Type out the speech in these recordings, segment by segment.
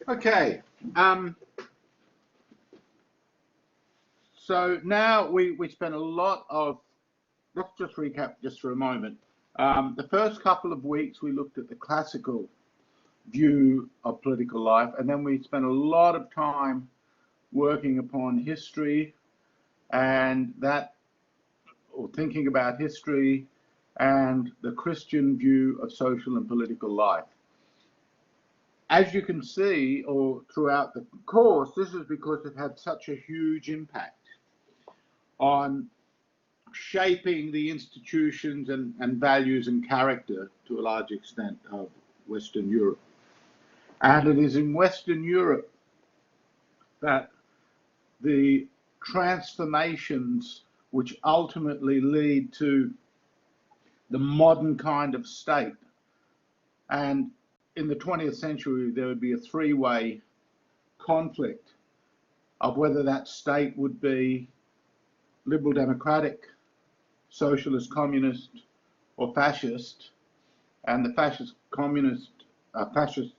Okay, so now we spent a lot of, let's just recap just for a moment. The first couple of weeks we looked at the classical view of political life, and then we spent a lot of time working upon history and that, or thinking about history and the Christian view of social and political life. As you can see, or throughout the course, this is because it had such a huge impact on shaping the institutions and values and character to a large extent of Western Europe. And it is in Western Europe that the transformations which ultimately lead to the modern kind of state. And in the 20th century, there would be a three-way conflict of whether that state would be liberal democratic, socialist communist, or fascist. And the fascist communist, National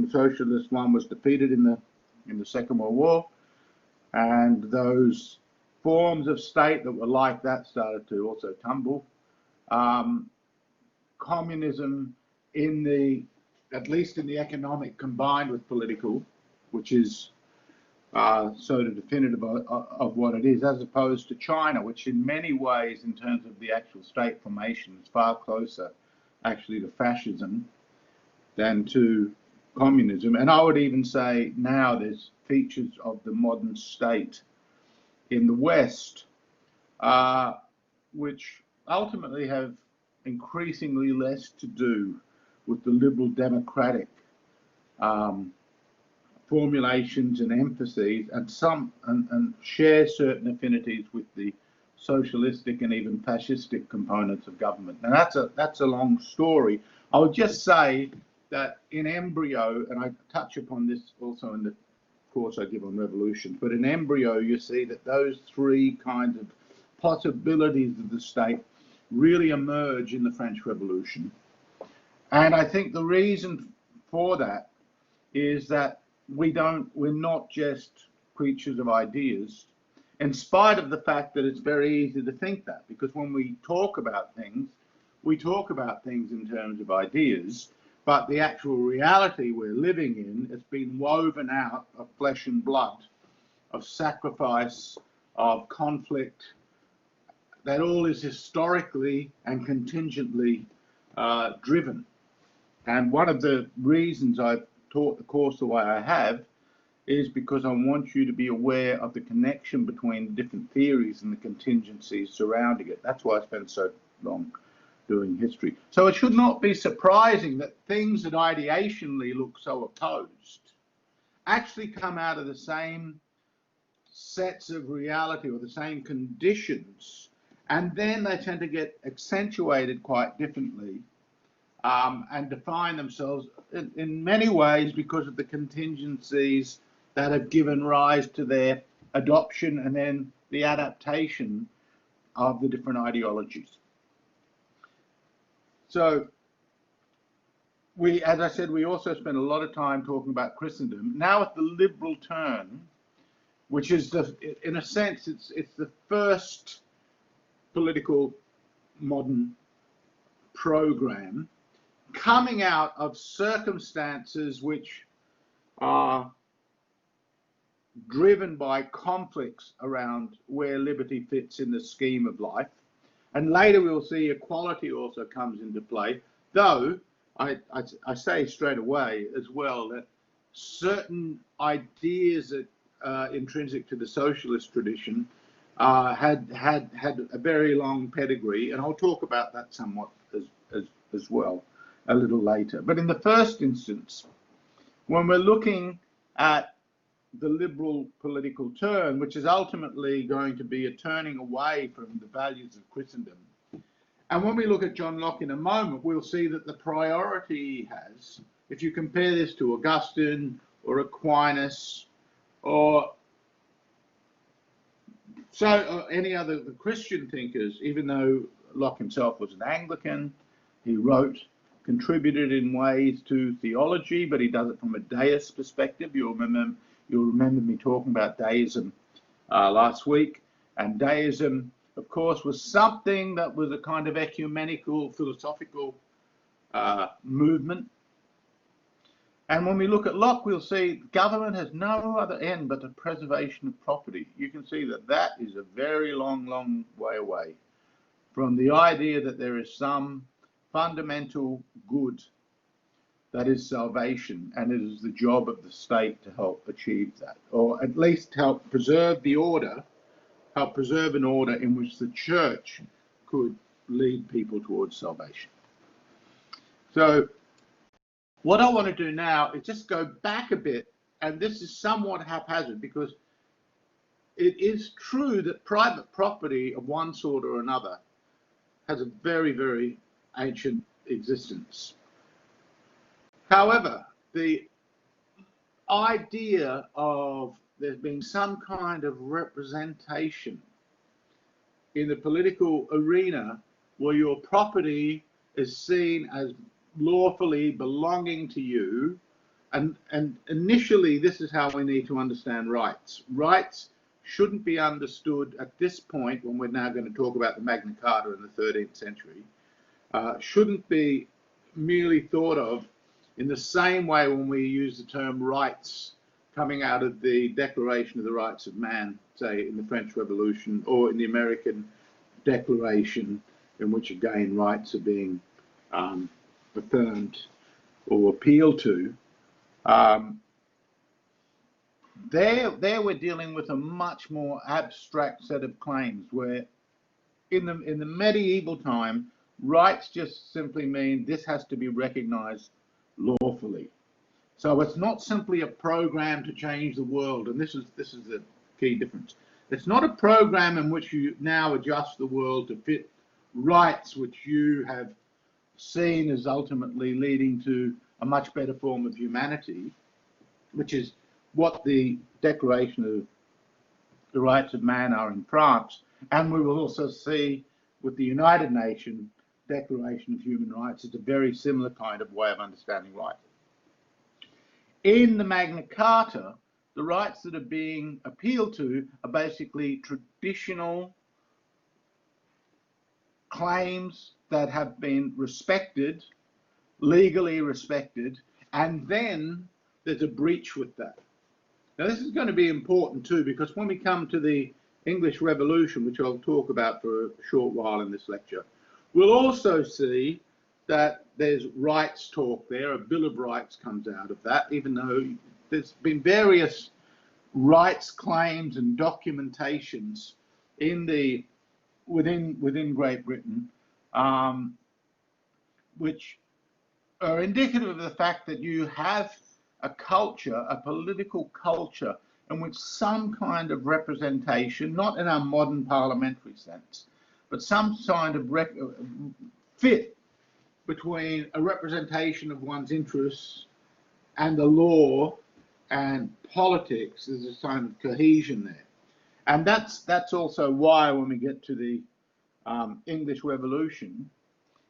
Socialist one was defeated in the Second World War, and those forms of state that were like that started to also tumble. Communism, at least in the economic, combined with political, which is sort of definitive of what it is, as opposed to China, which in many ways, in terms of the actual state formation, is far closer actually to fascism than to communism. And I would even say now there's features of the modern state in the West, which ultimately have increasingly less to do with the liberal democratic formulations and emphases, and share certain affinities with the socialistic and even fascistic components of government. And that's a long story. I would just say that in embryo, and I touch upon this also in the course I give on revolution, but in embryo you see that those three kinds of possibilities of the state really emerge in the French Revolution. And I think the reason for that is that we're not just creatures of ideas, in spite of the fact that it's very easy to think that, because when we talk about things in terms of ideas, but the actual reality we're living in has been woven out of flesh and blood, of sacrifice, of conflict. That all is historically and contingently driven. And one of the reasons I've taught the course the way I have is because I want you to be aware of the connection between the different theories and the contingencies surrounding it. That's why I spent so long doing history. So it should not be surprising that things that ideationally look so opposed actually come out of the same sets of reality or the same conditions, and then they tend to get accentuated quite differently and define themselves in many ways because of the contingencies that have given rise to their adoption and then the adaptation of the different ideologies. So as I said, we also spent a lot of time talking about Christendom. Now at the liberal turn, which is, in a sense, it's the first political modern program coming out of circumstances which are driven by conflicts around where liberty fits in the scheme of life. And later we'll see equality also comes into play, though I say straight away as well that certain ideas that intrinsic to the socialist tradition had a very long pedigree, and I'll talk about that somewhat as well a little later. But in the first instance, when we're looking at the liberal political turn, which is ultimately going to be a turning away from the values of Christendom, and when we look at John Locke in a moment, we'll see that the priority he has, if you compare this to Augustine or Aquinas or any other Christian thinkers, even though Locke himself was an Anglican, he wrote contributed in ways to theology, but he does it from a deist perspective. You'll remember me talking about deism last week. And deism, of course, was something that was a kind of ecumenical philosophical movement. And when we look at Locke, we'll see government has no other end but the preservation of property. You can see that that is a very long, long way away from the idea that there is some fundamental good that is salvation, and it is the job of the state to help achieve that, or at least help preserve the order, help preserve an order in which the church could lead people towards salvation. So what I want to do now is just go back a bit, and this is somewhat haphazard because it is true that private property of one sort or another has a very, very ancient existence. However, the idea of there being some kind of representation in the political arena where your property is seen as lawfully belonging to you, and initially this is how we need to understand rights. Rights shouldn't be understood at this point, when we're now going to talk about the Magna Carta in the 13th century, shouldn't be merely thought of in the same way when we use the term rights coming out of the Declaration of the Rights of Man, say in the French Revolution, or in the American Declaration, in which again rights are being affirmed or appealed to. There we're dealing with a much more abstract set of claims, where in the medieval time, rights just simply mean this has to be recognized lawfully. So it's not simply a program to change the world, and this is the key difference. It's not a program in which you now adjust the world to fit rights which you have seen as ultimately leading to a much better form of humanity, which is what the Declaration of the Rights of Man are in France, and we will also see with the United Nations Declaration of Human Rights. It's a very similar kind of way of understanding rights. In the Magna Carta, the rights that are being appealed to are basically traditional claims that have been respected, legally respected, and then there's a breach with that. Now this is going to be important too, because when we come to the English Revolution, which I'll talk about for a short while in this lecture, we'll also see that there's rights talk there. A Bill of Rights comes out of that, even though there's been various rights claims and documentations in the within Great Britain, which are indicative of the fact that you have a culture, a political culture, in which some kind of representation, not in our modern parliamentary sense, but some kind of fit between a representation of one's interests and the law and politics. There's a sign of cohesion there. And that's also why when we get to the English Revolution,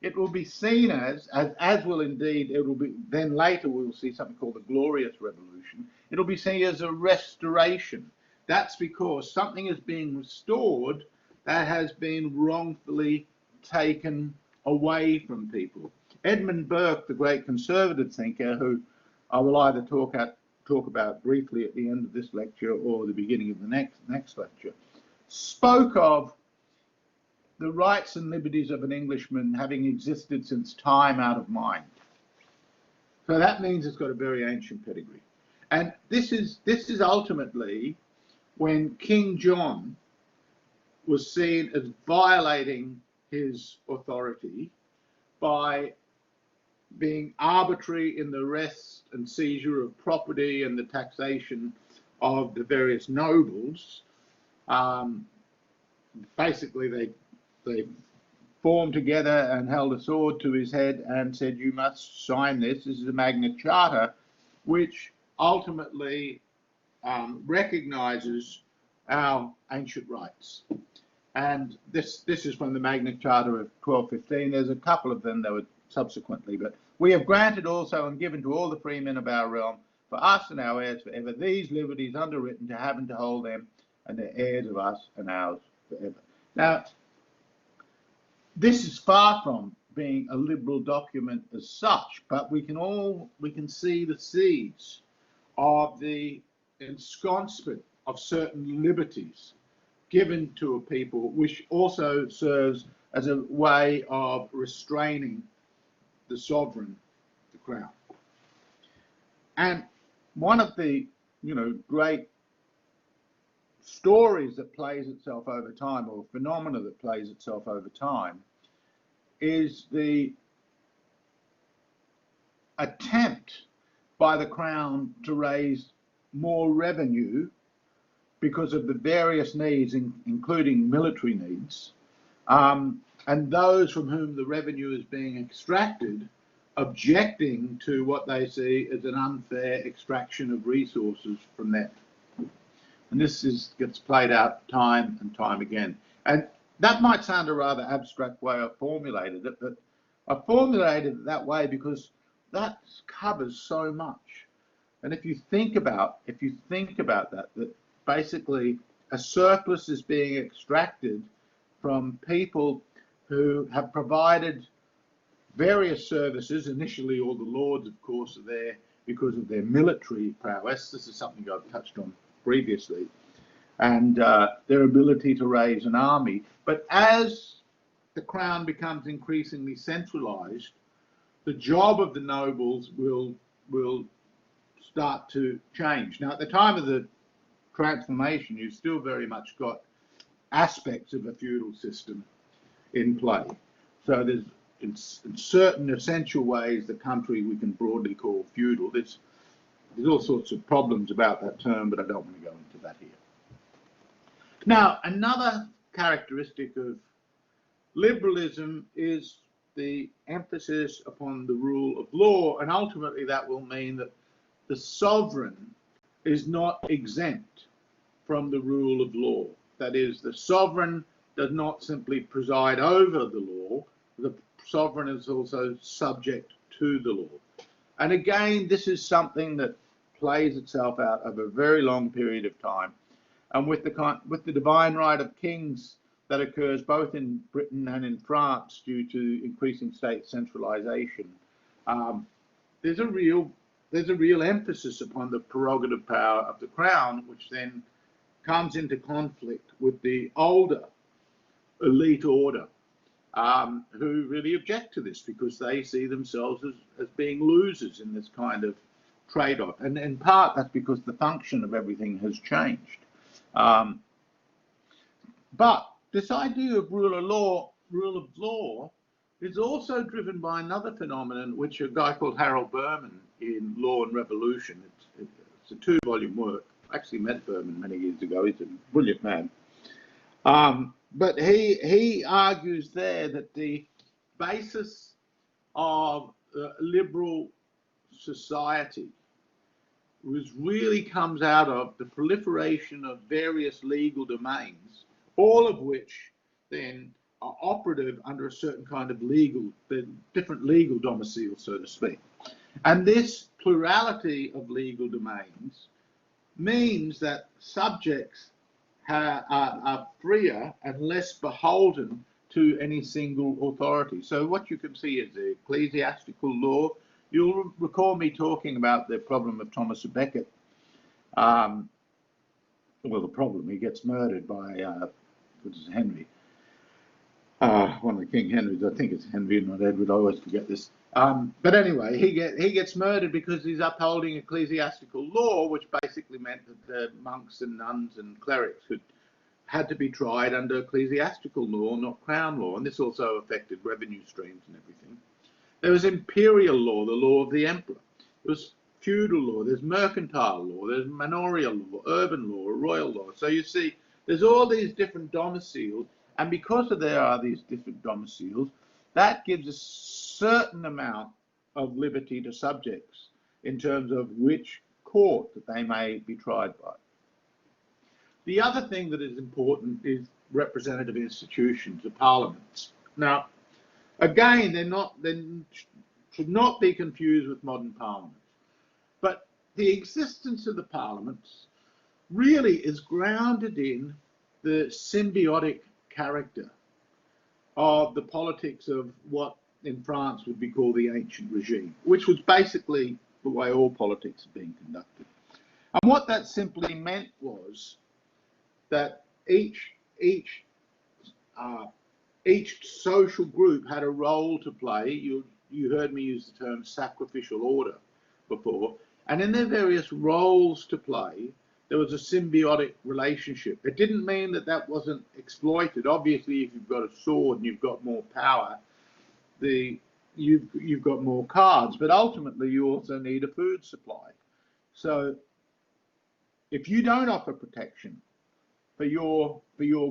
it will be seen as will indeed, it will be, then later we will see something called the Glorious Revolution. It'll be seen as a restoration. That's because something is being restored that has been wrongfully taken away from people. Edmund Burke, the great conservative thinker, who I will either talk about briefly at the end of this lecture or the beginning of the next lecture, spoke of the rights and liberties of an Englishman having existed since time out of mind. So that means it's got a very ancient pedigree. And this is ultimately when King John was seen as violating his authority by being arbitrary in the arrest and seizure of property and the taxation of the various nobles. Basically, they formed together and held a sword to his head and said, you must sign this. This is a Magna Carta, which ultimately recognizes our ancient rights. And this is from the Magna Carta of 1215. There's a couple of them that were subsequently, but We have granted also and given to all the free men of our realm, for us and our heirs forever, these liberties underwritten to have and to hold them, and the heirs of us and ours forever. Now, this is far from being a liberal document as such, but we can see the seeds of the ensconcement of certain liberties given to a people, which also serves as a way of restraining the sovereign, the crown. And one of the, great stories that plays itself over time, or phenomena that plays itself over time, is the attempt by the crown to raise more revenue because of the various needs, including military needs, and those from whom the revenue is being extracted objecting to what they see as an unfair extraction of resources from them. And this gets played out time and time again. And that might sound a rather abstract way I formulated it, but I formulated it that way because that covers so much. And if you think about that basically a surplus is being extracted from people who have provided various services. Initially, all the lords, of course, are there because of their military prowess. This is something I've touched on previously, and their ability to raise an army. But as the crown becomes increasingly centralized, the job of the nobles will start to change. Now, at the time of the transformation, you've still very much got aspects of a feudal system in play. So there's in certain essential ways the country we can broadly call feudal. There's all sorts of problems about that term, but I don't want to go into that here. Now, another characteristic of liberalism is the emphasis upon the rule of law, and ultimately that will mean that the sovereign is not exempt from the rule of law. That is, the sovereign does not simply preside over the law, the sovereign is also subject to the law. And again, this is something that plays itself out over a very long period of time. And with the divine right of kings that occurs both in Britain and in France due to increasing state centralization, there's a real emphasis upon the prerogative power of the crown, which then comes into conflict with the older elite order, who really object to this because they see themselves as being losers in this kind of trade-off. And in part, that's because the function of everything has changed. But this idea of rule of law is also driven by another phenomenon, which a guy called Harold Berman in Law and Revolution, it's a 2-volume work. I actually met Berman many years ago. He's a brilliant man. But he argues there that the basis of liberal society really comes out of the proliferation of various legal domains, all of which then are operative under a certain kind of different legal domicile, so to speak. And this plurality of legal domains means that subjects are freer and less beholden to any single authority. So what you can see is the ecclesiastical law. You'll recall me talking about the problem of Thomas à Becket. Well, the problem, he gets murdered by Henry. One of the King Henrys, I think it's Henry, not Edward, I always forget this. But anyway, he gets murdered because he's upholding ecclesiastical law, which basically meant that the monks and nuns and clerics had to be tried under ecclesiastical law, not crown law, and this also affected revenue streams and everything. There was imperial law, the law of the emperor. There was feudal law, there's mercantile law, there's manorial law, urban law, royal law. So you see, there's all these different domiciles, and because there are these different domiciles, that gives a certain amount of liberty to subjects in terms of which court that they may be tried by. The other thing that is important is representative institutions, the parliaments. Now, again, they're should not be confused with modern parliaments. But the existence of the parliaments really is grounded in the symbiotic character of the politics of what in France would be called the ancient regime, which was basically the way all politics had been conducted. And what that simply meant was that each social group had a role to play. You heard me use the term sacrificial order before, and in their various roles to play, there was a symbiotic relationship. It didn't mean that that wasn't exploited. Obviously, if you've got a sword and you've got more power, you've got more cards, but ultimately you also need a food supply. So if you don't offer protection for your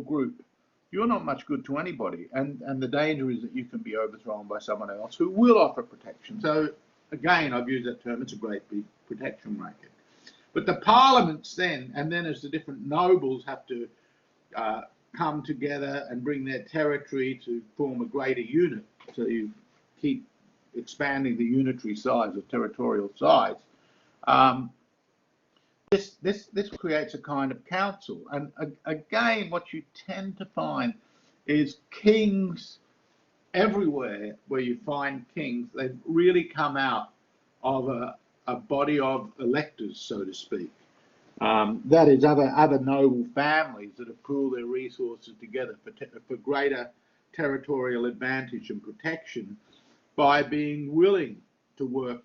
group, you're not much good to anybody, and the danger is that you can be overthrown by someone else who will offer protection. So again, I've used that term, it's a great big protection racket. But the parliaments then, and then as the different nobles have to come together and bring their territory to form a greater unit, so you keep expanding the unitary size of territorial size, this creates a kind of council. And again, what you tend to find is kings everywhere where you find kings, they've really come out of a body of electors, so to speak. That is other noble families that have pooled their resources together for greater territorial advantage and protection by being willing to work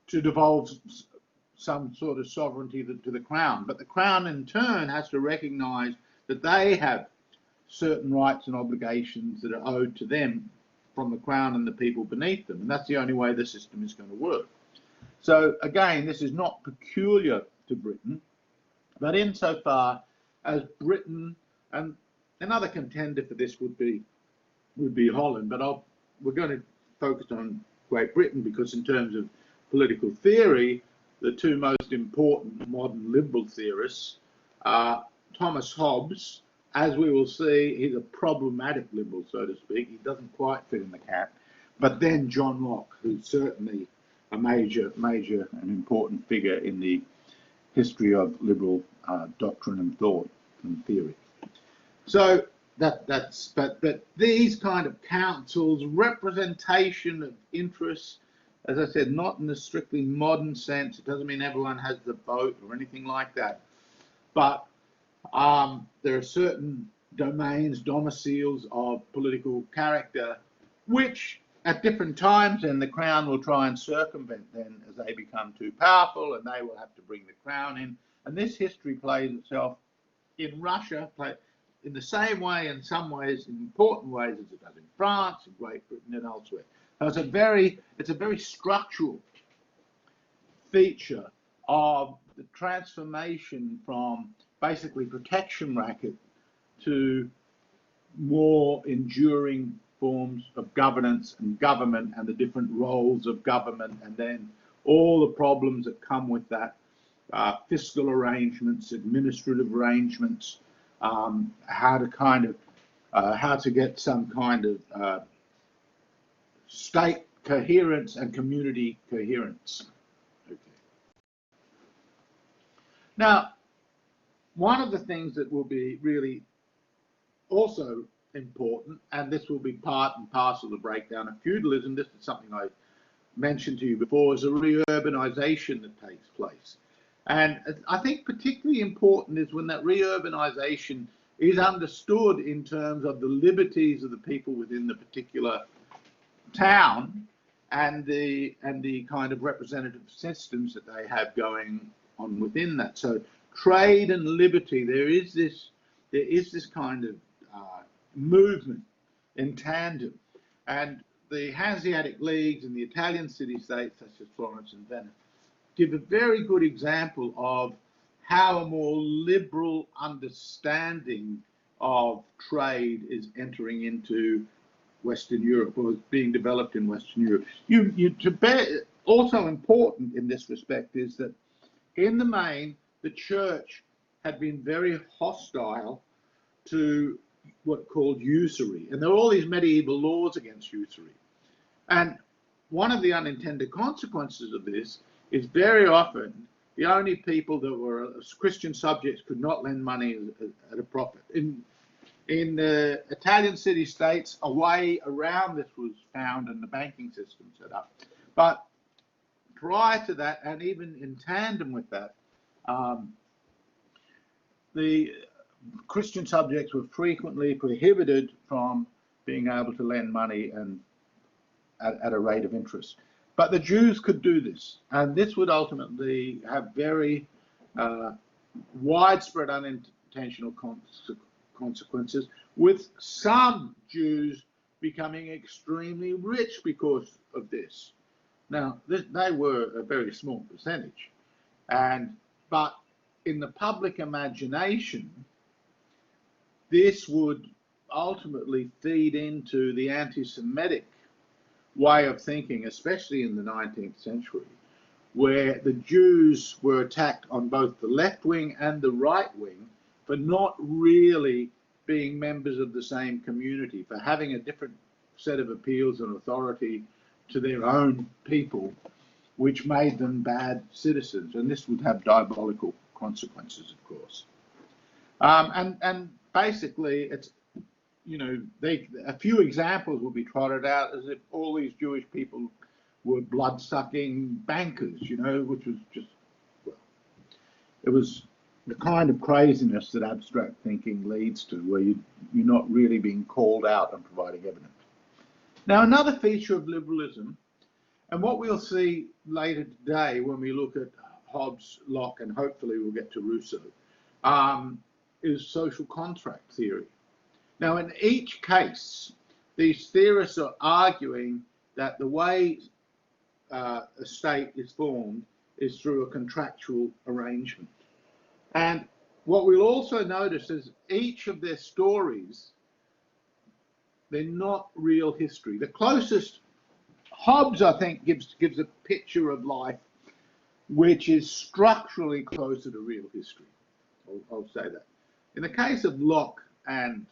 to devolve some sort of sovereignty to the crown. But the crown in turn has to recognize that they have certain rights and obligations that are owed to them from the crown and the people beneath them. And that's the only way the system is going to work. So again, this is not peculiar to Britain, but insofar as Britain, and another contender for this would be Holland, but we're going to focus on Great Britain because in terms of political theory, the two most important modern liberal theorists are Thomas Hobbes. As we will see, he's a problematic liberal, so to speak. He doesn't quite fit in the cap. But then John Locke, who's certainly a major and important figure in the history of liberal doctrine and thought and theory. So but these kind of councils, representation of interests, as I said, not in the strictly modern sense. It doesn't mean everyone has the vote or anything like that. But there are certain domains, domiciles of political character, which at different times then the crown will try and circumvent then as they become too powerful, and they will have to bring the crown in. And this history plays itself in Russia, in the same way, in some ways, in important ways, as it does in France, in Great Britain, and elsewhere. So it's a very structural feature of the transformation from basically protection racket to more enduring forms of governance and government and the different roles of government, and then all the problems that come with that, fiscal arrangements, administrative arrangements, how to get some kind of state coherence and community coherence. Okay. Now, one of the things that will be really also important, and this will be part and parcel of the breakdown of feudalism, this is something I mentioned to you before, is a reurbanization that takes place. And I think particularly important is when that reurbanization is understood in terms of the liberties of the people within the particular town and the kind of representative systems that they have going on within that. So trade and liberty, there is this kind of movement in tandem, and the Hanseatic leagues and the Italian city-states such as Florence and Venice give a very good example of how a more liberal understanding of trade is entering into Western Europe, or is being developed in Western Europe. Also important in this respect is that in the main, the church had been very hostile to what called usury. And there are all these medieval laws against usury. And one of the unintended consequences of this is very often the only people that were Christian subjects could not lend money at a profit. In the Italian city-states, a way around this was found and the banking system set up. But prior to that, and even in tandem with that, the Christian subjects were frequently prohibited from being able to lend money and at a rate of interest. But the Jews could do this, and this would ultimately have very widespread unintentional consequences, with some Jews becoming extremely rich because of this. Now, they were a very small percentage, but in the public imagination, this would ultimately feed into the anti-Semitic way of thinking, especially in the 19th century, where the Jews were attacked on both the left wing and the right wing for not really being members of the same community, for having a different set of appeals and authority to their own people, which made them bad citizens. And this would have diabolical consequences, of course. And basically, it's, you know, a few examples will be trotted out as if all these Jewish people were blood-sucking bankers, you know, which was just, well, it was the kind of craziness that abstract thinking leads to, where you're not really being called out and providing evidence. Now, another feature of liberalism, and what we'll see later today when we look at Hobbes, Locke, and hopefully we'll get to Rousseau, is social contract theory. Now, in each case, these theorists are arguing that the way a state is formed is through a contractual arrangement. And what we'll also notice is each of their stories, they're not real history. The closest, Hobbes, I think, gives a picture of life which is structurally closer to real history. I'll say that. In the case of Locke and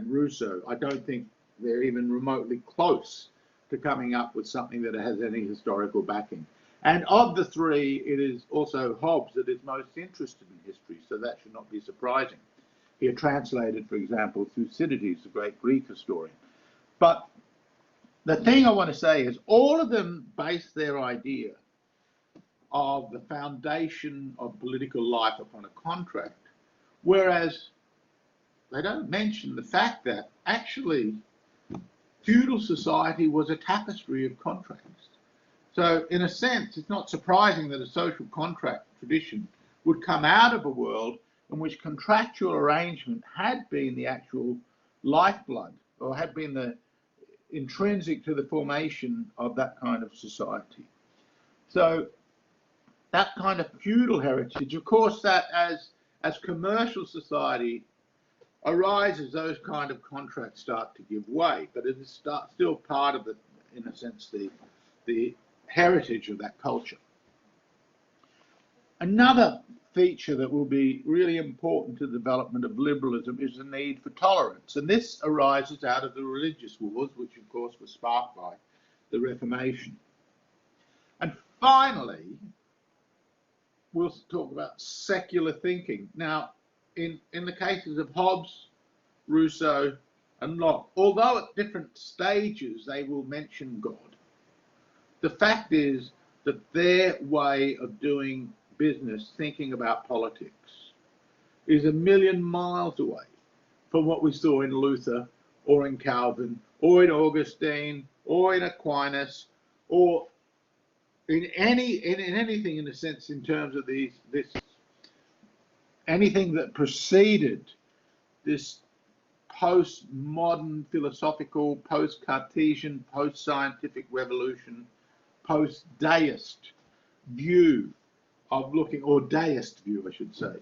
Rousseau, I don't think they're even remotely close to coming up with something that has any historical backing. And of the three, it is also Hobbes that is most interested in history, so that should not be surprising. He had translated, for example, Thucydides, the great Greek historian. But the thing I want to say is all of them base their idea of the foundation of political life upon a contract, whereas they don't mention the fact that actually feudal society was a tapestry of contracts. So in a sense, it's not surprising that a social contract tradition would come out of a world in which contractual arrangement had been the actual lifeblood, or had been the intrinsic to the formation of that kind of society. So that kind of feudal heritage, of course, that as commercial society arises, those kind of contracts start to give way, but it is still part of the, in a sense, the heritage of that culture. Another feature that will be really important to the development of liberalism is the need for tolerance, and this arises out of the religious wars, which of course were sparked by the Reformation. And finally, we'll talk about secular thinking. Now, in the cases of Hobbes, Rousseau, and Locke, although at different stages they will mention God, the fact is that their way of doing business, thinking about politics, is a million miles away from what we saw in Luther, or in Calvin, or in Augustine, or in Aquinas, or in anything, in a sense, in terms of anything that preceded this postmodern philosophical, post-Cartesian, post-scientific revolution, post-deist view of looking, or deist view, I should say,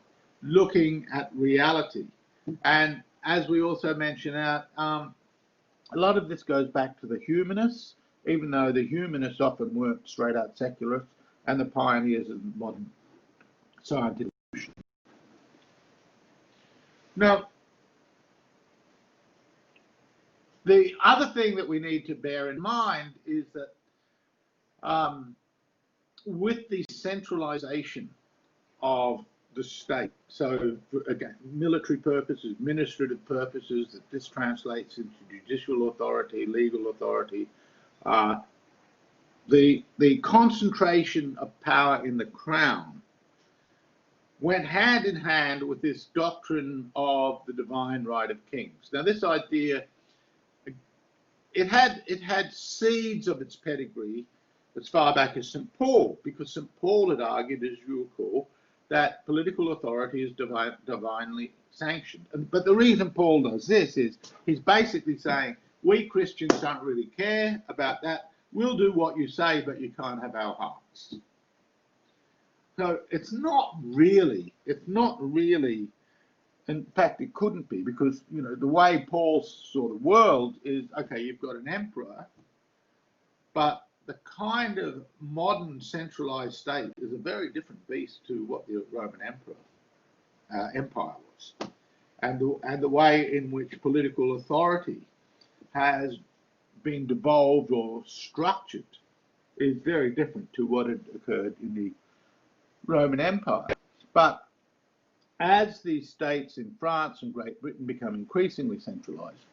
looking at reality. And as we also mentioned out, a lot of this goes back to the humanists, even though the humanists often weren't straight out secularists, and the pioneers of modern scientific evolution. Now, The other thing that we need to bear in mind is that with the centralisation of the state, so again, military purposes, administrative purposes, that this translates into judicial authority, legal authority, the concentration of power in the crown went hand in hand with this doctrine of the divine right of kings. Now, this idea, it had seeds of its pedigree as far back as St. Paul, because St. Paul had argued, as you recall, that political authority is divinely sanctioned. But the reason Paul does this is he's basically saying, we Christians don't really care about that. We'll do what you say, but you can't have our hearts. So it's not really, in fact, it couldn't be, because, you know, the way Paul's sort of world is, okay, you've got an emperor, but the kind of modern centralized state is a very different beast to what the Roman Empire was. And the way in which political authority has been devolved or structured is very different to what had occurred in the Roman Empire. But as these states in France and Great Britain become increasingly centralized,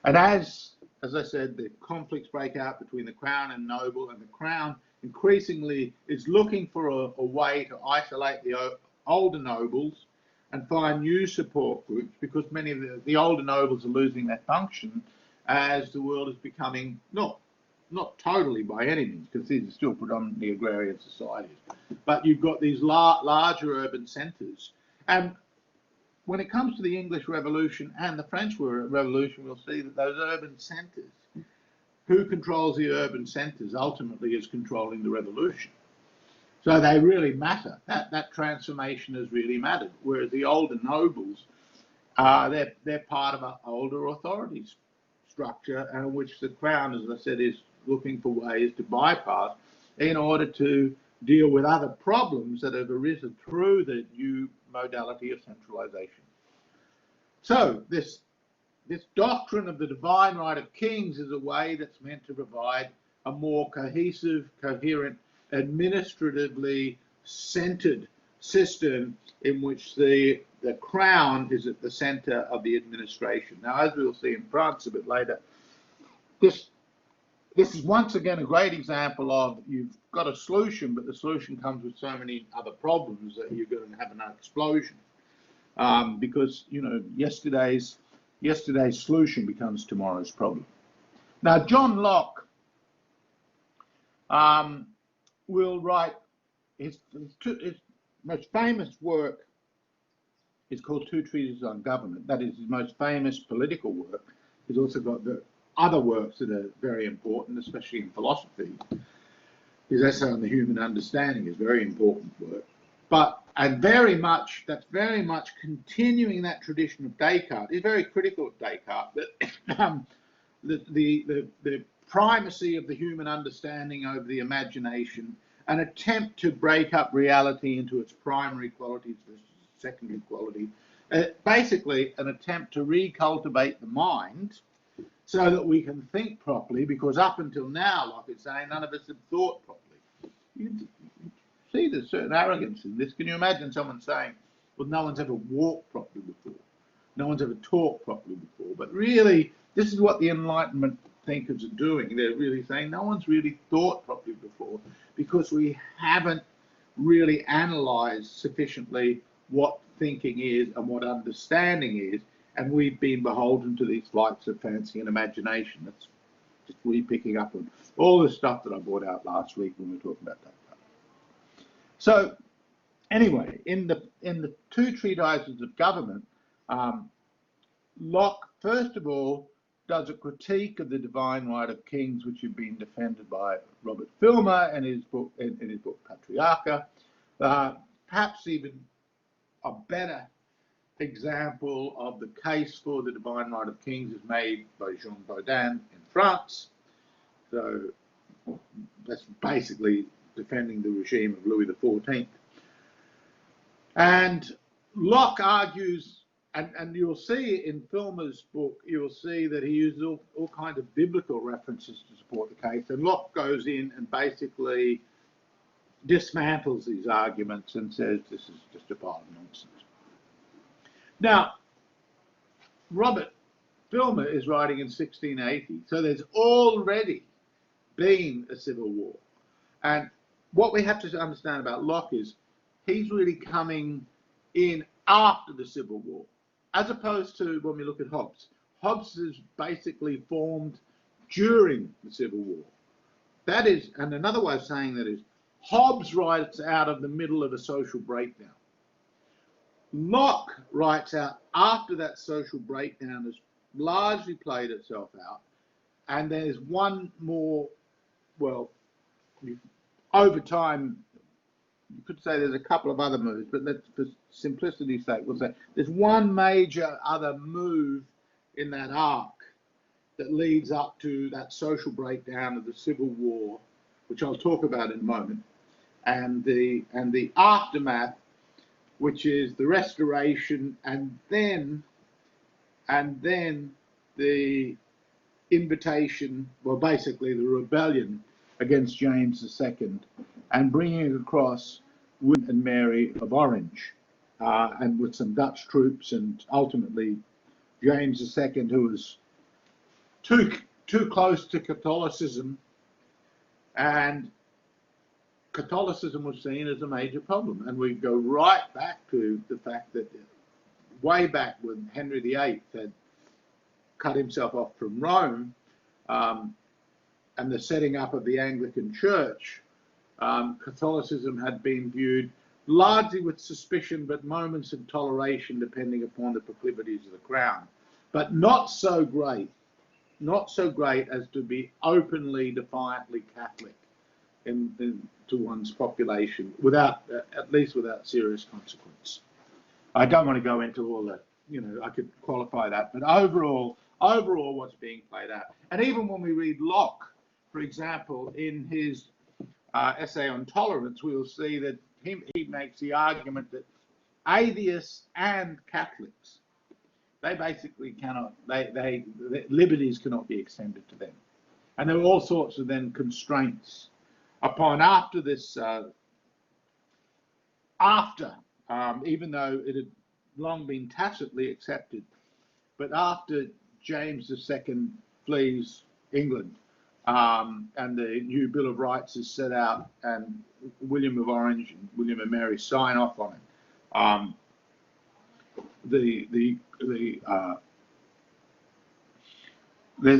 and as I said, the conflicts break out between the crown and noble, and the crown increasingly is looking for a way to isolate the older nobles and find new support groups, because many of the older nobles are losing their function as the world is becoming not totally by any means, because these are still predominantly agrarian societies, but you've got these larger urban centres. And when it comes to the English Revolution and the French Revolution, we'll see that those urban centres, who controls the urban centres ultimately is controlling the revolution. So they really matter. That transformation has really mattered. Whereas the older nobles, they're part of an older authority structure, and which the crown, as I said, is looking for ways to bypass in order to deal with other problems that have arisen through the new modality of centralization. So this doctrine of the divine right of kings is a way that's meant to provide a more cohesive, coherent, administratively centered system in which the crown is at the center of the administration. Now, as we'll see in France a bit later, this is once again a great example of, you've got a solution, but the solution comes with so many other problems that you're going to have an explosion. Because, you know, yesterday's solution becomes tomorrow's problem. Now, John Locke will write his most famous work is called Two Treatises on Government. That is his most famous political work. He's also got the other works that are very important, especially in philosophy. His essay on the human understanding is very important work. That's very much continuing that tradition of Descartes. He's very critical of Descartes, that the primacy of the human understanding over the imagination, an attempt to break up reality into its primary qualities versus secondary quality, basically an attempt to recultivate the mind so that we can think properly, because up until now, like it's saying, none of us have thought properly. You see there's certain arrogance in this. Can you imagine someone saying, well, no one's ever walked properly before, no one's ever talked properly before? But really, this is what the Enlightenment thinkers are doing. They're really saying no one's really thought properly before, because we haven't really analysed sufficiently what thinking is and what understanding is, and we've been beholden to these flights of fancy and imagination. That's just re-picking up on all the stuff that I brought out last week when we were talking about that. So anyway, in the Two Treatises of Government, Locke, first of all, does a critique of the divine right of kings, which had been defended by Robert Filmer in his book Patriarcha. Perhaps even a better example of the case for the divine right of kings is made by Jean Bodin in France. So that's basically defending the regime of Louis XIV. And Locke argues And you'll see in Filmer's book, you'll see that he uses all kinds of biblical references to support the case. And Locke goes in and basically dismantles these arguments and says this is just a pile of nonsense. Now, Robert Filmer is writing in 1680, so there's already been a civil war. And what we have to understand about Locke is he's really coming in after the Civil War, as opposed to when we look at Hobbes. Hobbes is basically formed during the Civil War. That is, and another way of saying that is, Hobbes writes out of the middle of a social breakdown. Locke writes out after that social breakdown has largely played itself out, and there's one more, well, over time, you could say there's a couple of other moves, but let's, for simplicity's sake, we'll say there's one major other move in that arc that leads up to that social breakdown of the Civil War, which I'll talk about in a moment, and the aftermath, which is the Restoration, and then the invitation, well, basically the rebellion against James II, and bringing across William and Mary of Orange, and with some Dutch troops, and ultimately James II, who was too close to Catholicism, and Catholicism was seen as a major problem. And we go right back to the fact that way back when Henry VIII had cut himself off from Rome, and the setting up of the Anglican Church, Catholicism had been viewed largely with suspicion, but moments of toleration depending upon the proclivities of the crown, but not so great as to be openly, defiantly Catholic to one's population, without, at least without serious consequence. I don't want to go into all that, I could qualify that, but overall what's being played out. And even when we read Locke, for example, in his essay on tolerance, we will see that he makes the argument that atheists and Catholics, they basically cannot, liberties cannot be extended to them. And there are all sorts of then constraints upon after this, even though it had long been tacitly accepted, but after James II flees England, and the new Bill of Rights is set out, and William of Orange and William and Mary sign off on it. There's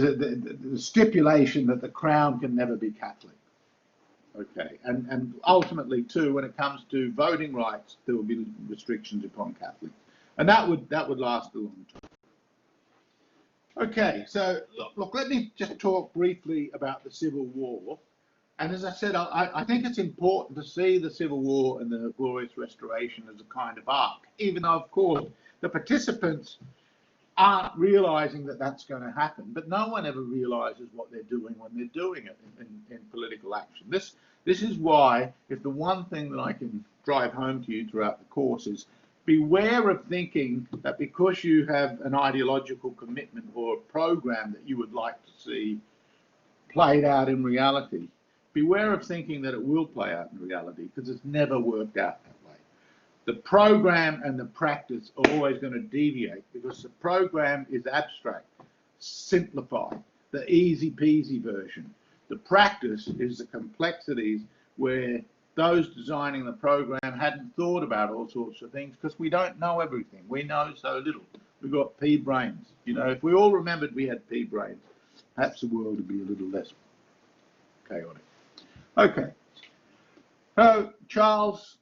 the stipulation that the crown can never be Catholic. Okay, and ultimately too, when it comes to voting rights, there will be restrictions upon Catholics, and that would last a long time. Okay, so look, let me just talk briefly about the Civil War. And as I said, I think it's important to see the Civil War and the Glorious Restoration as a kind of arc, even though, of course, the participants aren't realizing that that's going to happen. But no one ever realizes what they're doing when they're doing it in political action. This is why, if the one thing that I can drive home to you throughout the course is, beware of thinking that because you have an ideological commitment or a program that you would like to see played out in reality, beware of thinking that it will play out in reality, because it's never worked out that way. The program and the practice are always going to deviate, because the program is abstract, simplified, the easy peasy version. The practice is the complexities where those designing the program hadn't thought about all sorts of things, because we don't know everything. We know so little. We've got pea brains. If we all remembered we had pea brains, perhaps the world would be a little less chaotic. Okay. So Charles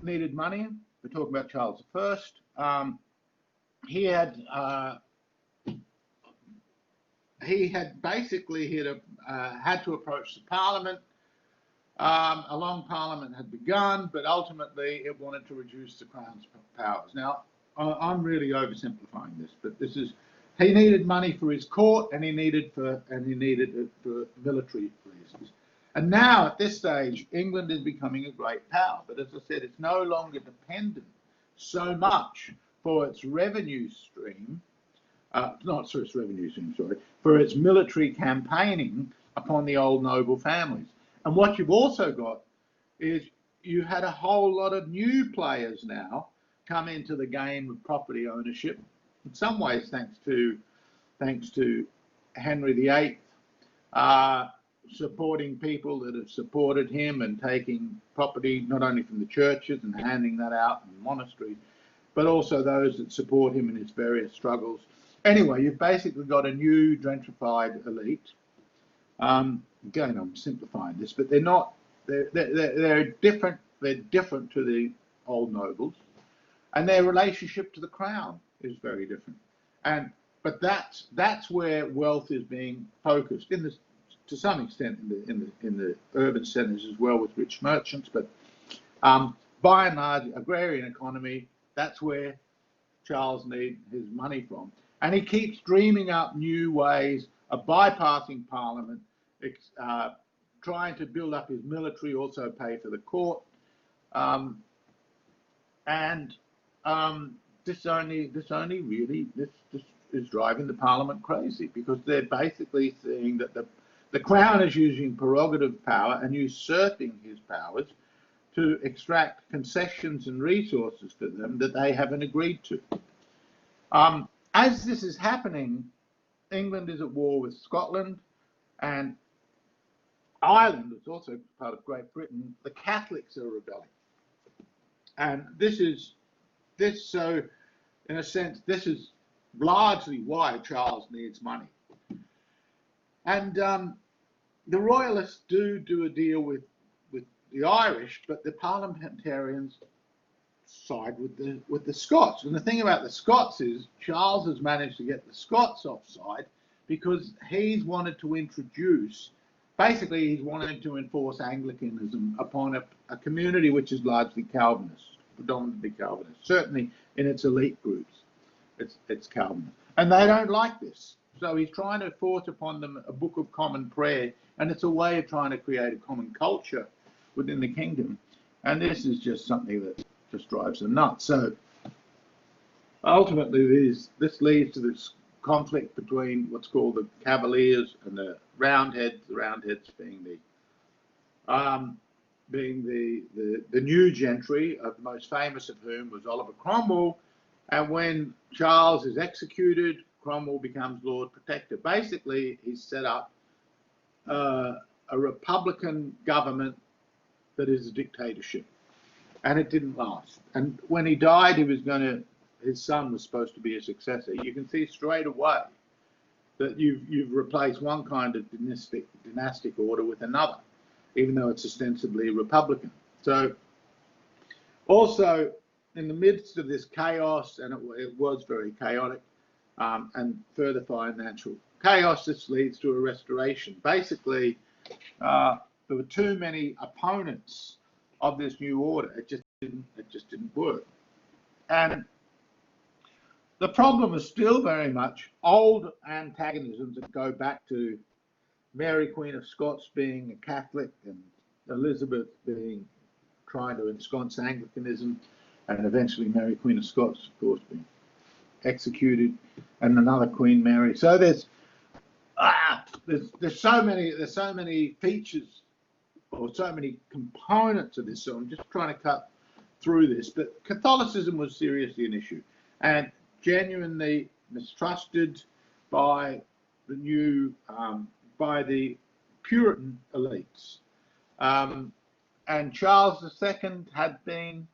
needed money. We're talking about Charles I. He had basically had to approach the Parliament. A long Parliament had begun, but ultimately it wanted to reduce the Crown's powers. Now, I'm really oversimplifying this, but he needed money for his court, and he needed it for military reasons. And now, at this stage, England is becoming a great power. But as I said, it's no longer dependent so much for its revenue stream, not for its revenue stream, sorry, for its military campaigning upon the old noble families. And what you've also got is you had a whole lot of new players now come into the game of property ownership, in some ways thanks to Henry VIII, supporting people that have supported him and taking property not only from the churches and handing that out in monasteries, but also those that support him in his various struggles. Anyway, you've basically got a new gentrified elite. Again, I'm simplifying this, but they're not. They're different. They're different to the old nobles, and their relationship to the crown is very different. But that's where wealth is being focused in this, to some extent, in the urban centres as well, with rich merchants. But by and large, agrarian economy. That's where Charles needs his money from, and he keeps dreaming up new ways of bypassing Parliament, trying to build up his military, also pay for the court, this is driving the Parliament crazy, because they're basically seeing that the Crown is using prerogative power and usurping his powers to extract concessions and resources to them that they haven't agreed to. As this is happening, England is at war with Scotland, and Ireland, it's also part of Great Britain. The Catholics are rebelling, and so in a sense, this is largely why Charles needs money. And the Royalists do a deal with the Irish, but the parliamentarians side with the Scots. And the thing about the Scots is Charles has managed to get the Scots offside, because he's wanted to introduce, basically he's wanted to enforce Anglicanism upon a community which is largely Calvinist, predominantly Calvinist, certainly in its elite groups. It's Calvinist, and they don't like this. So he's trying to force upon them a book of common prayer, and it's a way of trying to create a common culture within the kingdom. And this is just something that just drives them nuts. So ultimately, this leads to this conflict between what's called the Cavaliers and the Roundheads. The Roundheads being the new gentry, of the most famous of whom was Oliver Cromwell. And when Charles is executed, Cromwell becomes Lord Protector. Basically, he's set up a republican government that is a dictatorship, and it didn't last. And when he died, his son was supposed to be a successor. You can see straight away that you've replaced one kind of dynastic order with another, even though it's ostensibly republican. So also in the midst of this chaos, and it was very chaotic, and further financial chaos, this leads to a restoration. Basically, there were too many opponents of this new order. It just didn't work. And the problem is still very much old antagonisms that go back to Mary Queen of Scots being a Catholic, and Elizabeth trying to ensconce Anglicanism, and eventually Mary Queen of Scots, of course, being executed, and another Queen Mary. So there's so many features, or so many components of this. So I'm just trying to cut through this. But Catholicism was seriously an issue, and genuinely mistrusted by the Puritan elites. And Charles II had been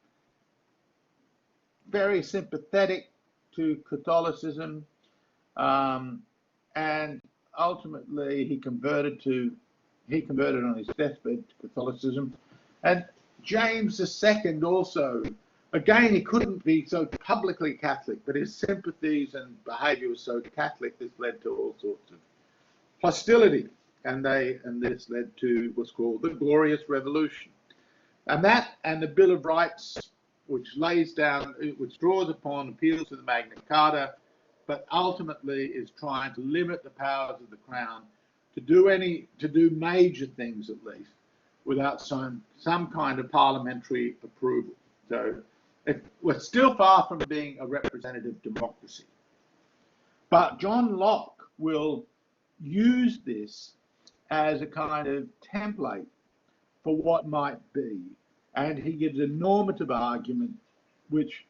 very sympathetic to Catholicism, and ultimately he converted on his deathbed to Catholicism. And James II also, again, he couldn't be so publicly Catholic, but his sympathies and behaviour was so Catholic, this led to all sorts of hostility, and this led to what's called the Glorious Revolution. And the Bill of Rights, which draws upon appeals to the Magna Carta, but ultimately is trying to limit the powers of the Crown to do major things, at least, without some kind of parliamentary approval. So we're still far from being a representative democracy. But John Locke will use this as a kind of template for what might be. And he gives a normative argument which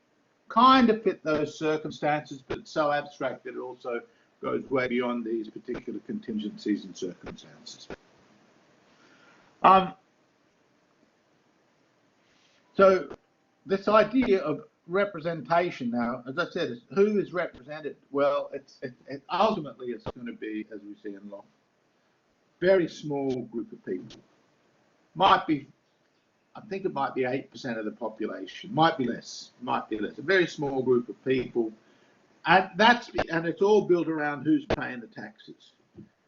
kind of fit those circumstances, but it's so abstract that it also goes way beyond these particular contingencies and circumstances. So this idea of representation now, as I said, is who is represented? Well, ultimately it's going to be, as we see in Locke, very small group of people. Might be, I think it might be 8% of the population, might be less, a very small group of people. And it's all built around who's paying the taxes.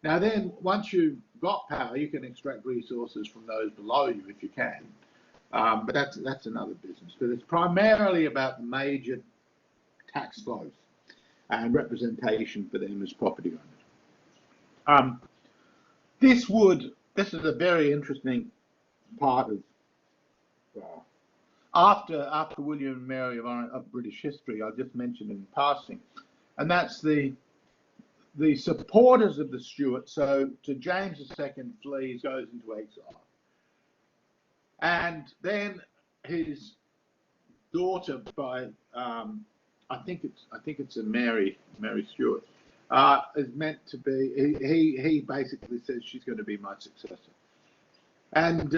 Now then, once you've got power, you can extract resources from those below you if you can. But that's another business. But it's primarily about the major tax flows and representation for them as property owners. This is a very interesting part of after William and Mary of British history. I just mentioned in passing, and that's the supporters of the Stuarts. So James II flees, goes into exile. And then his daughter, by I think it's a Mary Stuart, is meant to be. He basically says she's going to be my successor. And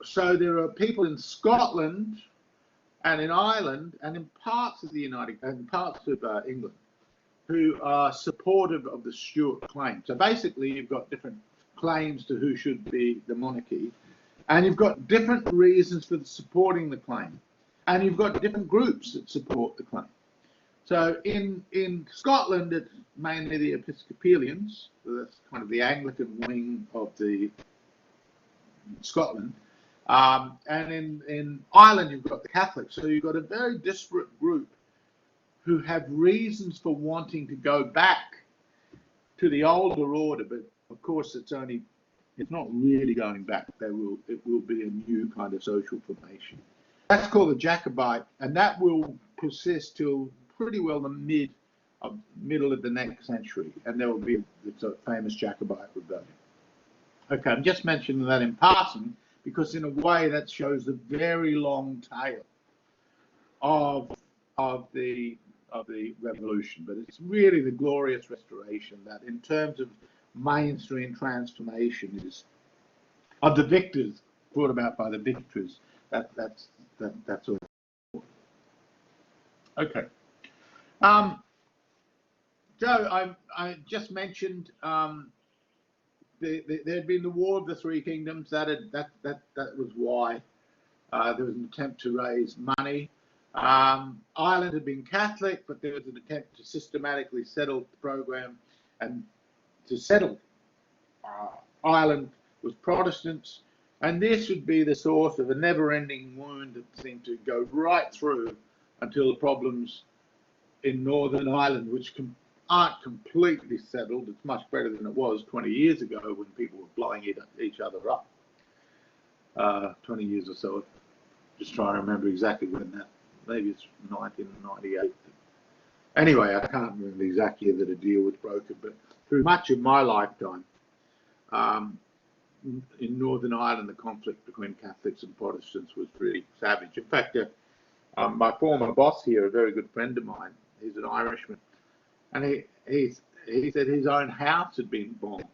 so there are people in Scotland and in Ireland and in parts of England who are supportive of the Stuart claim. So basically, you've got different claims to who should be the monarchy. And you've got different reasons for supporting the claim. And you've got different groups that support the claim. So in Scotland, it's mainly the Episcopalians. So that's kind of the Anglican wing of the Scotland. And in Ireland, you've got the Catholics. So you've got a very disparate group who have reasons for wanting to go back to the older order. But of course, it's not really going back. It will be a new kind of social formation. That's called the Jacobite, and that will persist till pretty well the middle of the next century, and there will be the famous Jacobite rebellion. Okay, I'm just mentioning that in passing because in a way that shows a very long tail of the revolution, but it's really the Glorious Restoration that, in terms of mainstream transformation, is of the victors brought about by the victors. That's all. Okay. Joe, I just mentioned there had been the War of the Three Kingdoms. That was why there was an attempt to raise money. Ireland had been Catholic, but there was an attempt to systematically settle the program, and to settle Ireland was Protestants, and this would be the source of a never-ending wound that seemed to go right through until the problems in Northern Ireland, which aren't completely settled. It's much better than it was 20 years ago when people were blowing each other up. 20 years or so. Just trying to remember exactly when that. Maybe it's 1998. Anyway, I can't remember the exact year that a deal was broken, but through much of my lifetime, in Northern Ireland, the conflict between Catholics and Protestants was really savage. In fact, my former boss here, a very good friend of mine, he's an Irishman, and he said his own house had been bombed,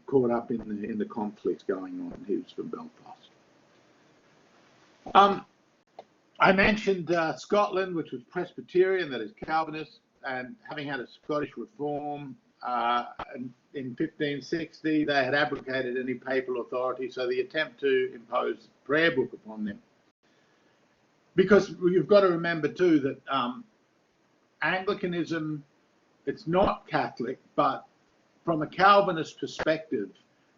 caught up in the conflicts going on. He was from Belfast. I mentioned Scotland, which was Presbyterian, that is Calvinist, and having had a Scottish reform in 1560, they had abrogated any papal authority, so the attempt to impose the prayer book upon them. Because you've got to remember too that Anglicanism, it's not Catholic, but from a Calvinist perspective,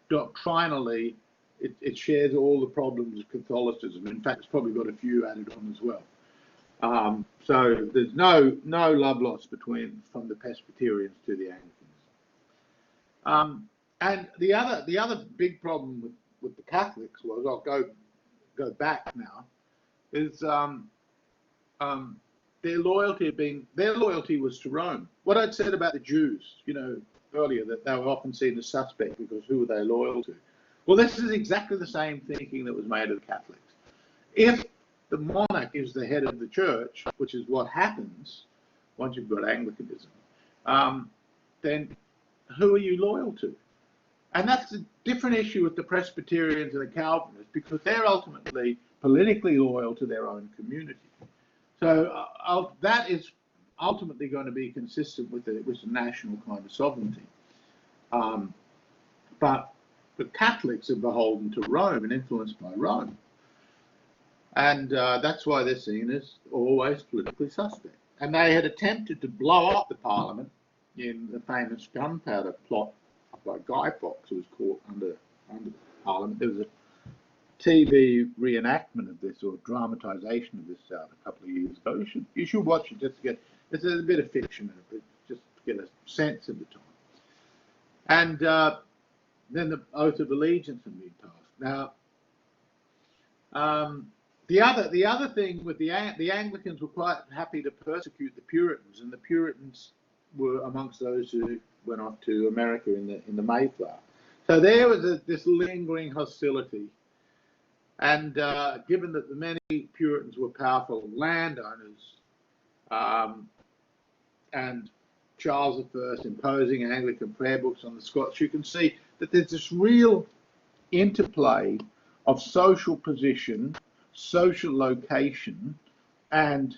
doctrinally, it shares all the problems of Catholicism. In fact, it's probably got a few added on as well. So there's no love lost from the Presbyterians to the Anglicans. And the other big problem with the Catholics was, I'll go back now, is their loyalty was to Rome. What I'd said about the Jews, earlier, that they were often seen as suspect because who were they loyal to? Well, this is exactly the same thinking that was made of the Catholics. If the monarch is the head of the church, which is what happens once you've got Anglicanism, then who are you loyal to? And that's a different issue with the Presbyterians and the Calvinists, because they're ultimately politically loyal to their own community. So that is ultimately going to be consistent with the national kind of sovereignty. But the Catholics are beholden to Rome and influenced by Rome. And that's why they're seen as always politically suspect. And they had attempted to blow up the Parliament in the famous gunpowder plot by Guy Fawkes, who was caught under the Parliament. There was a TV reenactment of this, or dramatisation of this, a couple of years ago. You should watch it just to get. There's a bit of fiction in it, just to get a sense of the time. And then the oath of allegiance had been passed. Now, the other thing with the Anglicans were quite happy to persecute the Puritans, and the Puritans were amongst those who went off to America in the Mayflower. So there was this lingering hostility. And given that the many Puritans were powerful landowners, and Charles I imposing Anglican prayer books on the Scots, you can see that there's this real interplay of social position, social location, and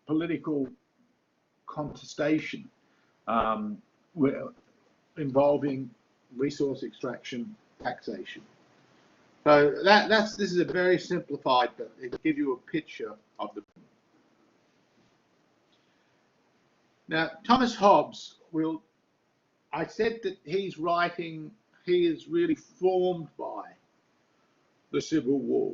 political contestation involving resource extraction, taxation. So this is a very simplified, but it gives you a picture of the. Now, Thomas Hobbes I said that he is really formed by the Civil War,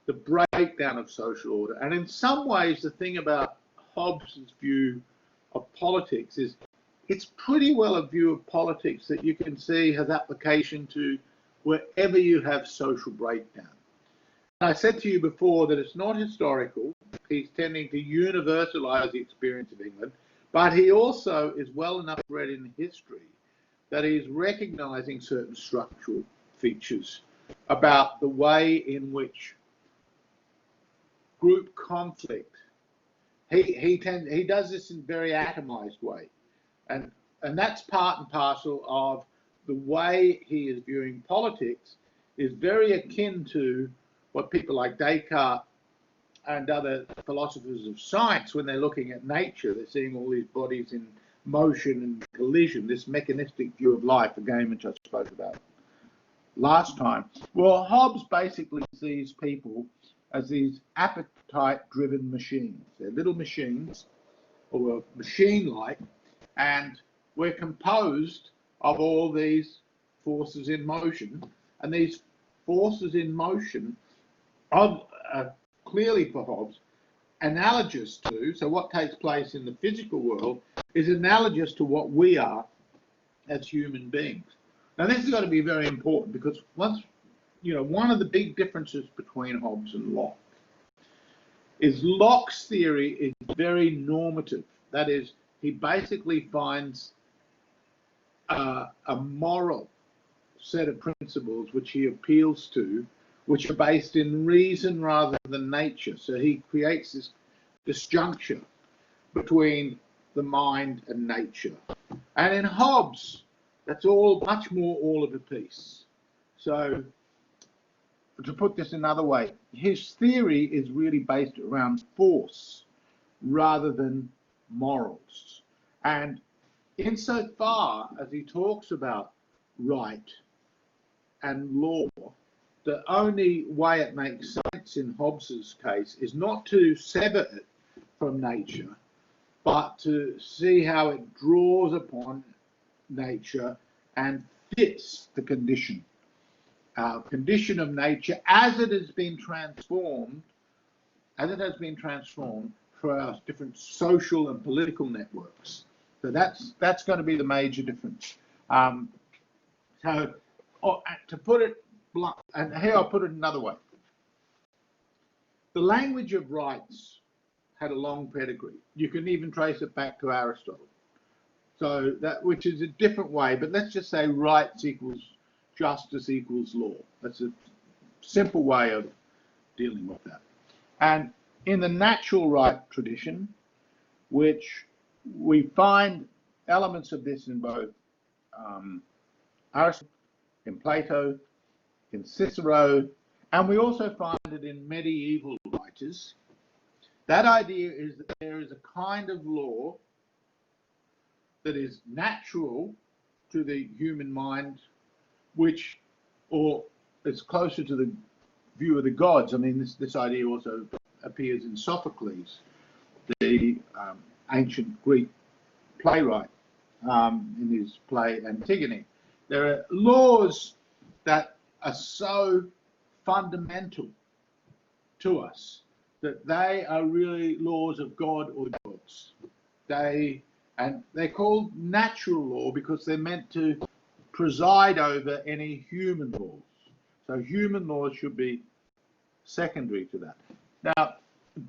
the breakdown of social order. And in some ways, the thing about Hobbes' view of politics is it's pretty well a view of politics that you can see has application to wherever you have social breakdown. I said to you before that it's not historical. He's tending to universalize the experience of England, but he also is well enough read in history that he's recognizing certain structural features about the way in which group conflict, he does this in a very atomized way, and that's part and parcel of the way he is viewing politics is very akin to what people like Descartes and other philosophers of science, when they're looking at nature, they're seeing all these bodies in motion and collision, this mechanistic view of life, again, which I spoke about last time. Well, Hobbes basically sees people as these appetite-driven machines. They're little machines, or machine-like, and we're composed of all these forces in motion, and these forces in motion are clearly for Hobbes analogous to, so what takes place in the physical world is analogous to what we are as human beings. Now this has got to be very important, because one of the big differences between Hobbes and Locke is Locke's theory is very normative. That is, he basically finds a moral set of principles which he appeals to, which are based in reason rather than nature. So he creates this disjuncture between the mind and nature. And in Hobbes, that's all much more all of a piece. So to put this another way, his theory is really based around force rather than morals. And insofar as he talks about right and law, the only way it makes sense in Hobbes's case is not to sever it from nature, but to see how it draws upon nature and fits the condition of nature as it has been transformed, for our different social and political networks. So that's going to be the major difference. To put it blunt, and here I'll put it another way. the language of rights had a long pedigree. You can even trace it back to Aristotle. So that, which is a different way, but let's just say rights equals justice equals law. That's a simple way of dealing with that. And in the natural right tradition, which we find elements of this in both Aristotle, in Plato, in Cicero, and we also find it in medieval writers. That idea is that there is a kind of law that is natural to the human mind, which, or is closer to the view of the gods. I mean, this idea also appears in Sophocles, the ancient Greek playwright, in his play Antigone. There are laws that are so fundamental to us that they are really laws of God or gods. They're called natural law because they're meant to preside over any human laws. So human laws should be secondary to that. Now,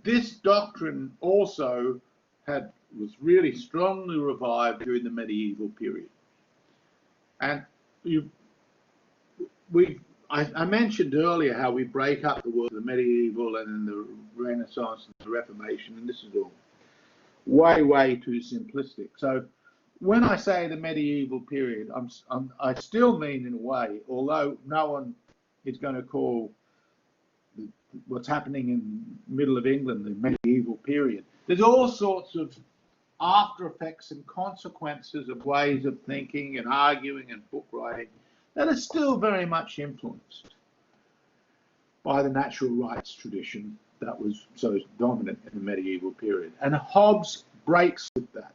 this doctrine also was really strongly revived during the medieval period. And I mentioned earlier how we break up the world of the medieval and then the Renaissance and the Reformation, and this is all way too simplistic. So when I say the medieval period, I still mean, in a way, although no one is going to call what's happening in the middle of England the medieval period, there's all sorts of after effects and consequences of ways of thinking and arguing and book writing that are still very much influenced by the natural rights tradition that was so dominant in the medieval period. And Hobbes breaks with that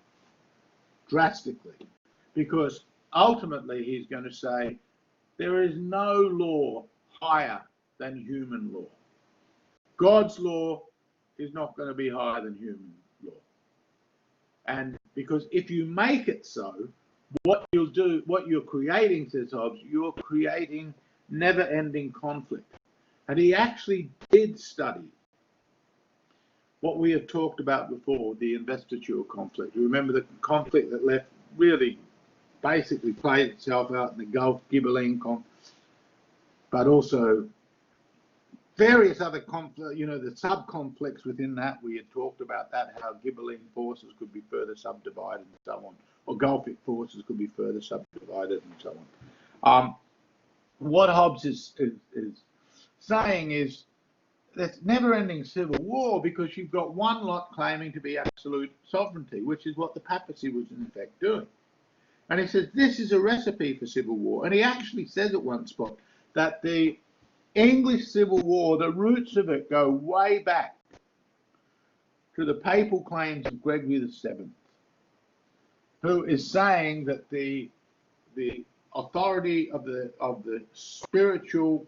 drastically, because ultimately he's going to say there is no law higher than human law. God's law is not going to be higher than human law. And because if you make it so, what you're creating, says Hobbes, you're creating never-ending conflict. And he actually did study what we have talked about before, the investiture conflict. You remember the conflict that left really basically played itself out in the Gulf, Ghibelline conflict, but also various other conflicts, the sub-conflicts within that. We had talked about that, how Ghibelline forces could be further subdivided and so on, or Gulfic forces could be further subdivided and so on. What Hobbes is saying is there's never-ending civil war because you've got one lot claiming to be absolute sovereignty, which is what the papacy was in effect doing. And he says this is a recipe for civil war. And he actually says at one spot that the English Civil War, the roots of it go way back to the papal claims of Gregory VII, who is saying that the authority of the spiritual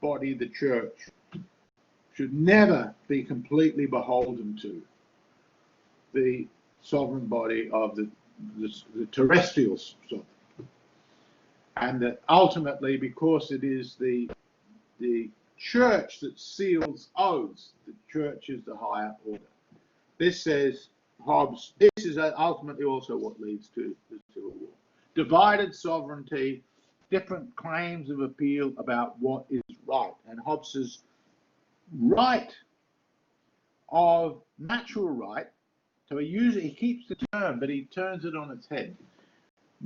body, the church, should never be completely beholden to the sovereign body of the terrestrial sovereign. And that ultimately, because it is the church that seals oaths, the church is the higher order. This, says Hobbes, this is ultimately also what leads to the Civil War. Divided sovereignty, different claims of appeal about what is right. And Hobbes's right of natural right, so he keeps the term, but he turns it on its head.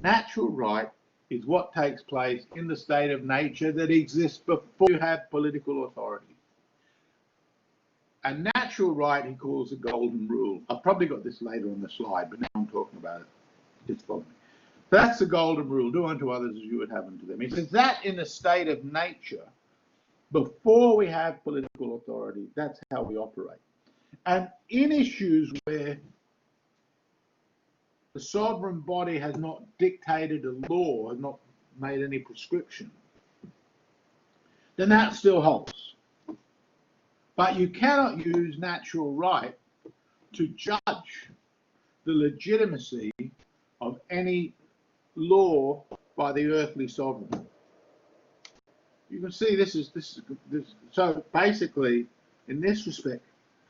Natural right is what takes place in the state of nature that exists before you have political authority. And natural right he calls the golden rule. I've probably got this later on the slide, but now I'm talking about it. Just follow me. That's the golden rule. Do unto others as you would have unto them. He says that in the state of nature, before we have political authority, that's how we operate. And in issues where the sovereign body has not dictated a law, has not made any prescription, then that still holds. But you cannot use natural right to judge the legitimacy of any law by the earthly sovereign. You can see this. So basically, in this respect,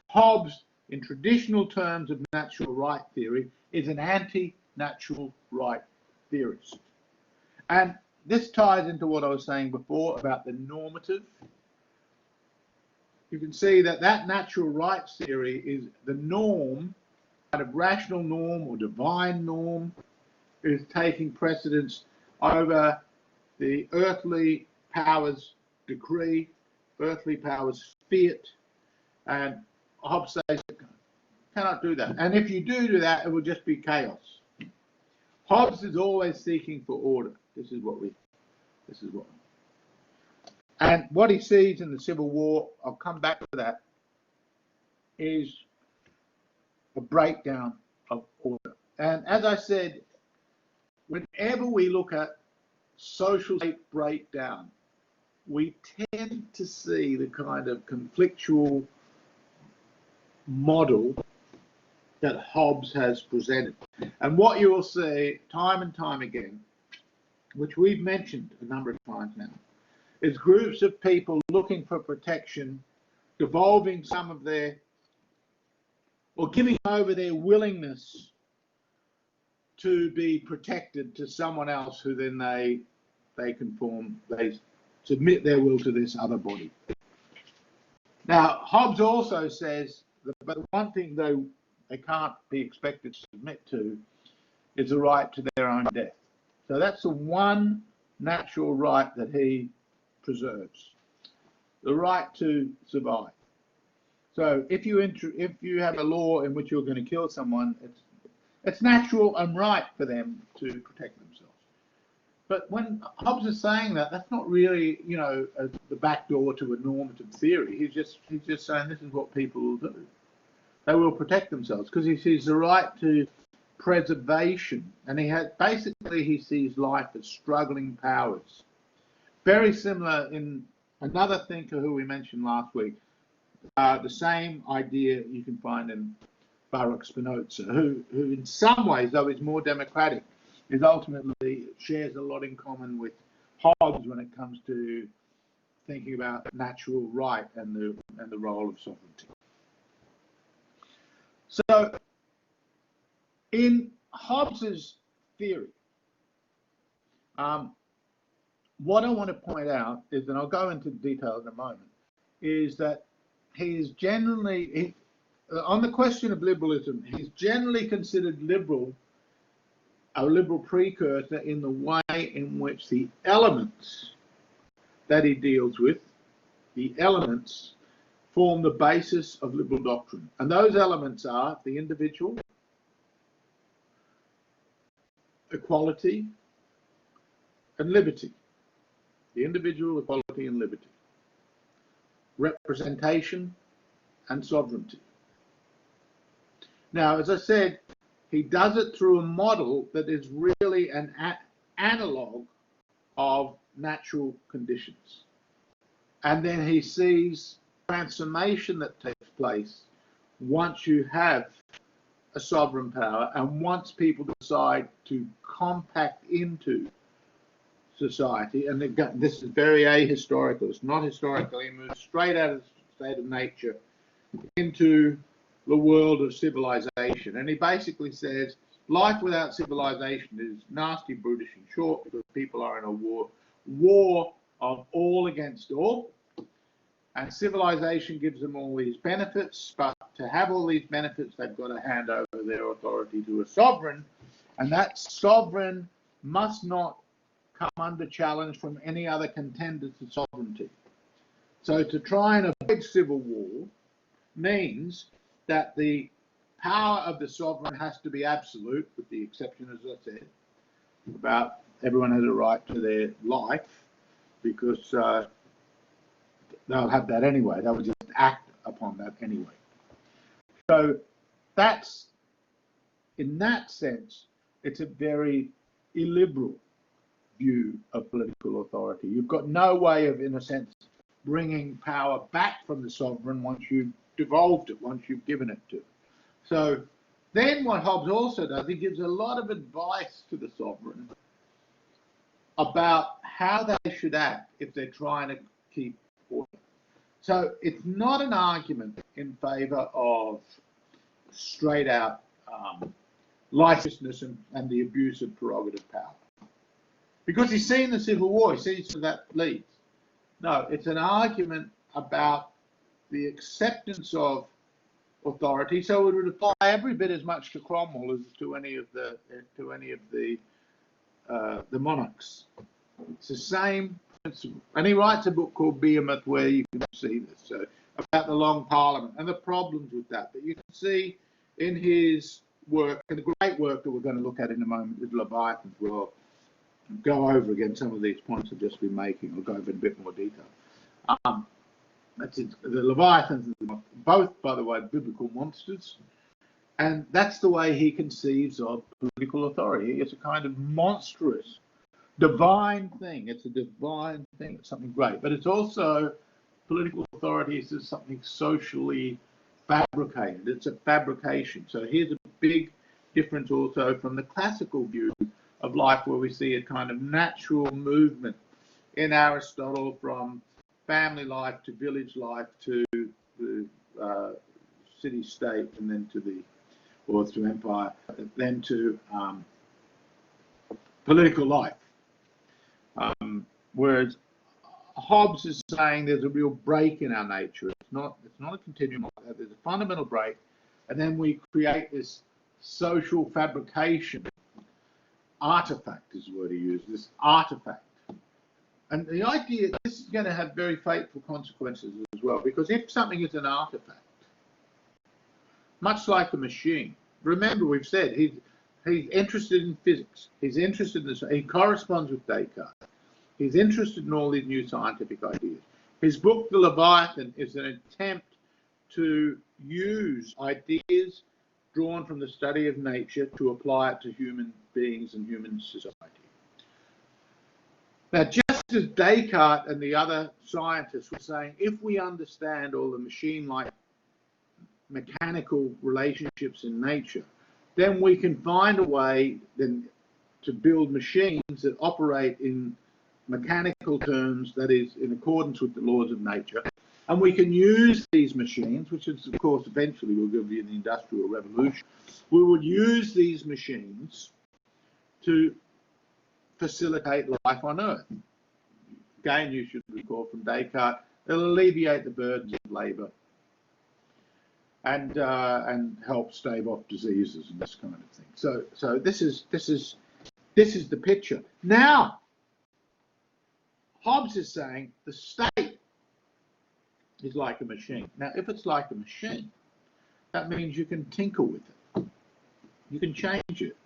Hobbes, in traditional terms of natural right theory, is an anti-natural right theorist. And this ties into what I was saying before about the normative. You can see that that natural rights theory is the norm, kind of rational norm or divine norm, is taking precedence over the earthly powers' decree, earthly powers' fiat, and Hobbes says you cannot do that. And if you do that, it will just be chaos. Hobbes is always seeking for order. This is what. And what he sees in the Civil War, I'll come back to that, is a breakdown of order. And as I said, whenever we look at social state breakdown, we tend to see the kind of conflictual model that Hobbes has presented. And what you will see time and time again, which we've mentioned a number of times now, is groups of people looking for protection, devolving some of their, or giving over their willingness to be protected to someone else who then they conform, they submit their will to this other body. Now, Hobbes also says that, but one thing though they can't be expected to submit to is the right to their own death. So that's the one natural right that he preserves, the right to survive. So if you have a law in which you're going to kill someone, it's natural and right for them to protect themselves. But when Hobbes is saying that, that's not really, you know, the back door to a normative theory. He's just saying this is what people will do. They will protect themselves because he sees the right to preservation, and he sees life as struggling powers. Very similar in another thinker who we mentioned last week. The same idea you can find in Baruch Spinoza, who in some ways, though is more democratic, is ultimately shares a lot in common with Hobbes when it comes to thinking about natural right and the role of sovereignty. So, in Hobbes's theory, what I want to point out is, and I'll go into detail in a moment, is that he is generally, on the question of liberalism, he's generally considered a liberal precursor in the way in which the elements that he deals with, the elements, form the basis of liberal doctrine. And those elements are the individual, equality, and liberty. The individual, equality, and liberty. Representation and sovereignty. Now, as I said, he does it through a model that is really an analog of natural conditions. And then he sees transformation that takes place once you have a sovereign power and once people decide to compact into society. And this is very ahistorical. It's not historical. He moves straight out of the state of nature into the world of civilization. And he basically says life without civilization is nasty, brutish, and short because people are in a war of all against all. And civilization gives them all these benefits, but to have all these benefits, they've got to hand over their authority to a sovereign. And that sovereign must not come under challenge from any other contender to sovereignty. So to try and avoid civil war means that the power of the sovereign has to be absolute, with the exception, as I said, about everyone has a right to their life, because they'll have that anyway. They will just act upon that anyway. So that's, in that sense, it's a very illiberal view of political authority. You've got no way of, in a sense, bringing power back from the sovereign once you've devolved it, once you've given it to. So then what Hobbes also does, he gives a lot of advice to the sovereign about how they should act if they're trying to keep order. So it's not an argument in favour of straight out licentiousness and the abuse of prerogative power. Because he's seen the Civil War, he sees where that leads. No, it's an argument about the acceptance of authority, so it would apply every bit as much to Cromwell as to any of the monarchs. It's the same principle. And he writes a book called Behemoth where you can see this, so about the Long Parliament and the problems with that. But you can see in his work, and the great work that we're going to look at in a moment with Leviathan, we'll go over again some of these points I've just been making. I'll go over in a bit more detail. That's it. The Leviathans, both, by the way, biblical monsters. And that's the way he conceives of political authority. It's a kind of monstrous, divine thing. It's a divine thing. It's something great. But it's also, political authority is something socially fabricated. It's a fabrication. So here's a big difference also from the classical view of life, where we see a kind of natural movement in Aristotle from family life to village life to the city-state, and then to empire, then to political life. Whereas Hobbes is saying there's a real break in our nature. It's not a continuum. There's a fundamental break, and then we create this social fabrication. Artifact is the word he used. This artifact. And the idea, this is going to have very fateful consequences as well, because if something is an artifact, much like a machine, remember we've said he's interested in physics, he's interested in this, he corresponds with Descartes, he's interested in all these new scientific ideas. His book, The Leviathan, is an attempt to use ideas drawn from the study of nature to apply it to human beings and human society. Now, just as Descartes and the other scientists were saying, if we understand all the machine-like mechanical relationships in nature, then we can find a way then to build machines that operate in mechanical terms, that is, in accordance with the laws of nature. And we can use these machines, which is, of course, eventually will give you the Industrial Revolution. We would use these machines to facilitate life on Earth. Again, you should recall from Descartes, it'll alleviate the burdens of labour and help stave off diseases and this kind of thing. So this is the picture. Now, Hobbes is saying the state is like a machine. Now, if it's like a machine, that means you can tinker with it. You can change it.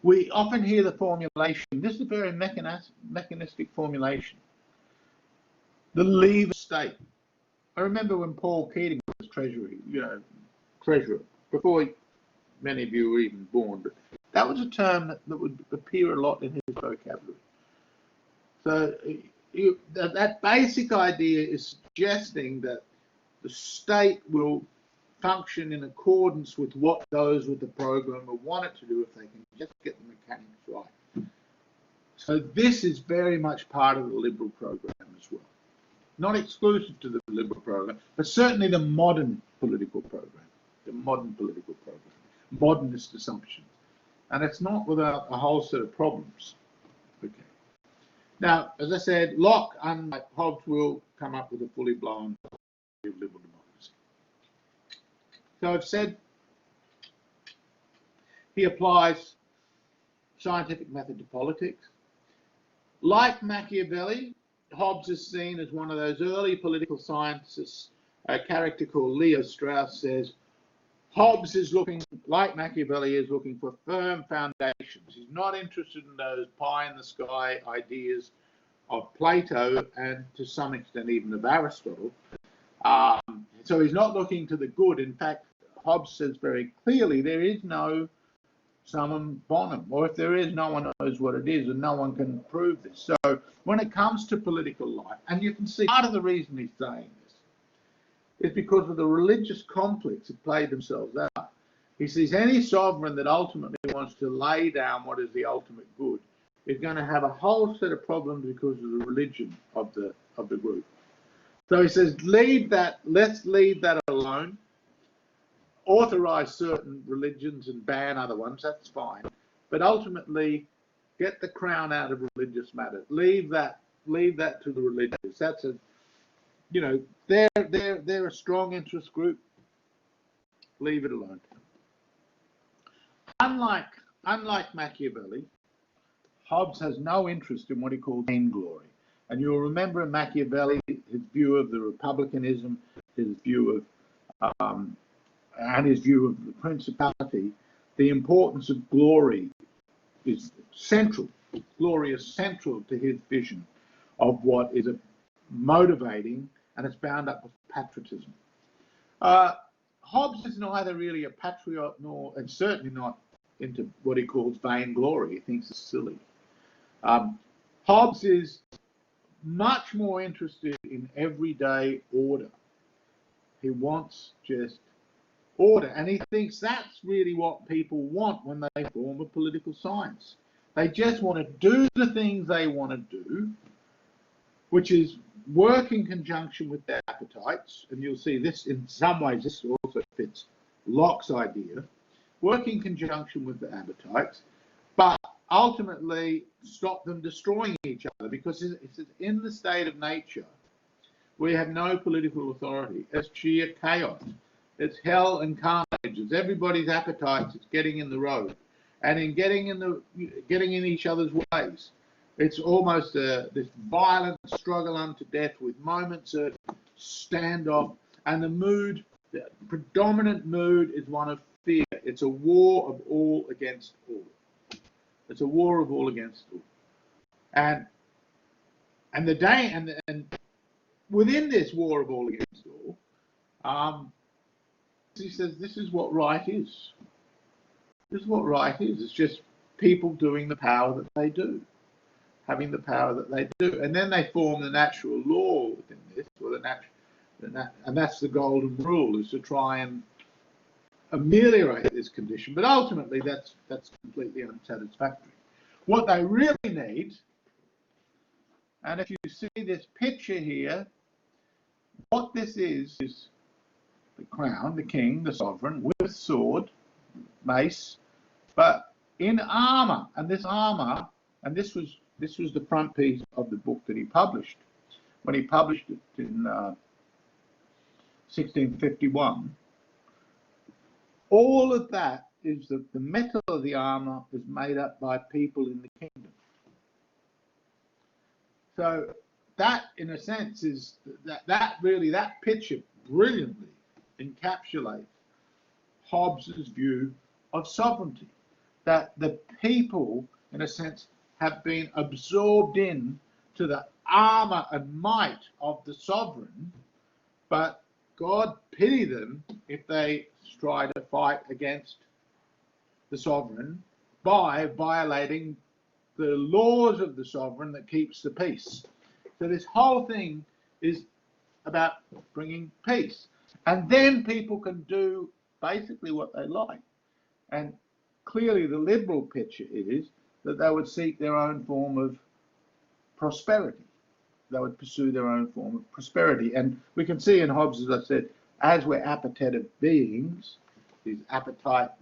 We often hear the formulation. This is a very mechanistic formulation. The lever state. I remember when Paul Keating was treasurer, before many of you were even born, but that was a term that would appear a lot in his vocabulary. So that basic idea is suggesting that the state will function in accordance with what those with the program will want it to do if they can just get the mechanics right. So this is very much part of the liberal program as well. Not exclusive to the liberal program, but certainly the modern political program. The modern political program. Modernist assumptions. And it's not without a whole set of problems. Okay. Now, as I said, Locke, unlike Hobbes, will come up with a fully blown liberal democracy. So I've said he applies scientific method to politics. Like Machiavelli, Hobbes is seen as one of those early political scientists. A character called Leo Strauss says, Hobbes is looking, like Machiavelli, is looking for firm foundations. He's not interested in those pie-in-the-sky ideas of Plato and to some extent even of Aristotle. So he's not looking to the good. In fact, Hobbes says very clearly there is no summum bonum, or if there is, no one knows what it is and no one can prove this. So when it comes to political life, and you can see part of the reason he's saying this is because of the religious conflicts that play themselves out. He sees any sovereign that ultimately wants to lay down what is the ultimate good is going to have a whole set of problems because of the religion of the group. So he says, leave that, let's leave that alone. Authorize certain religions and ban other ones, that's fine. But ultimately, get the crown out of religious matters. Leave that to the religious. That's a, you know, they're a strong interest group. Leave it alone. Unlike Machiavelli, Hobbes has no interest in what he calls vainglory. And you'll remember in Machiavelli, his view of the republicanism, his view of and his view of the principality, the importance of glory is central. Glory is central to his vision of what is a motivating, and it's bound up with patriotism. Hobbes is neither really a patriot nor, and certainly not into what he calls vainglory. He thinks it's silly. Hobbes is much more interested in everyday order. He wants just order, and he thinks that's really what people want when they form a political science. They just want to do the things they want to do, which is work in conjunction with their appetites, and you'll see this in some ways, this also fits Locke's idea, work in conjunction with the appetites, but ultimately stop them destroying each other, because it's in the state of nature we have no political authority. It's sheer chaos. It's hell and carnage. It's everybody's appetites. It's getting in the road, and in getting in each other's ways. It's almost this violent struggle unto death with moments of standoff, and the predominant mood is one of fear. It's a war of all against all. It's a war of all against all, and within this war of all against all, he says this is what right is. This is what right is. It's just people doing the power that they do, having the power that they do, and then they form the natural law within this, or and that's the golden rule, is to try and ameliorate this condition. But ultimately, that's completely unsatisfactory. What they really need, and if you see this picture here, what this is the crown, the king, the sovereign, with sword, mace, but in armor. And this armor, and this was the front piece of the book that he published when he published it in 1651. All of that is the metal of the armor is made up by people in the kingdom. So that, in a sense, is that picture brilliantly encapsulates Hobbes's view of sovereignty, that the people, in a sense, have been absorbed in to the armor and might of the sovereign, but God pity them if they try to fight against the sovereign by violating the laws of the sovereign that keeps the peace. So this whole thing is about bringing peace. And then people can do basically what they like. And clearly the liberal picture is that they would seek their own form of prosperity. They would pursue their own form of prosperity. And we can see in Hobbes, as I said, as we're appetitive beings, these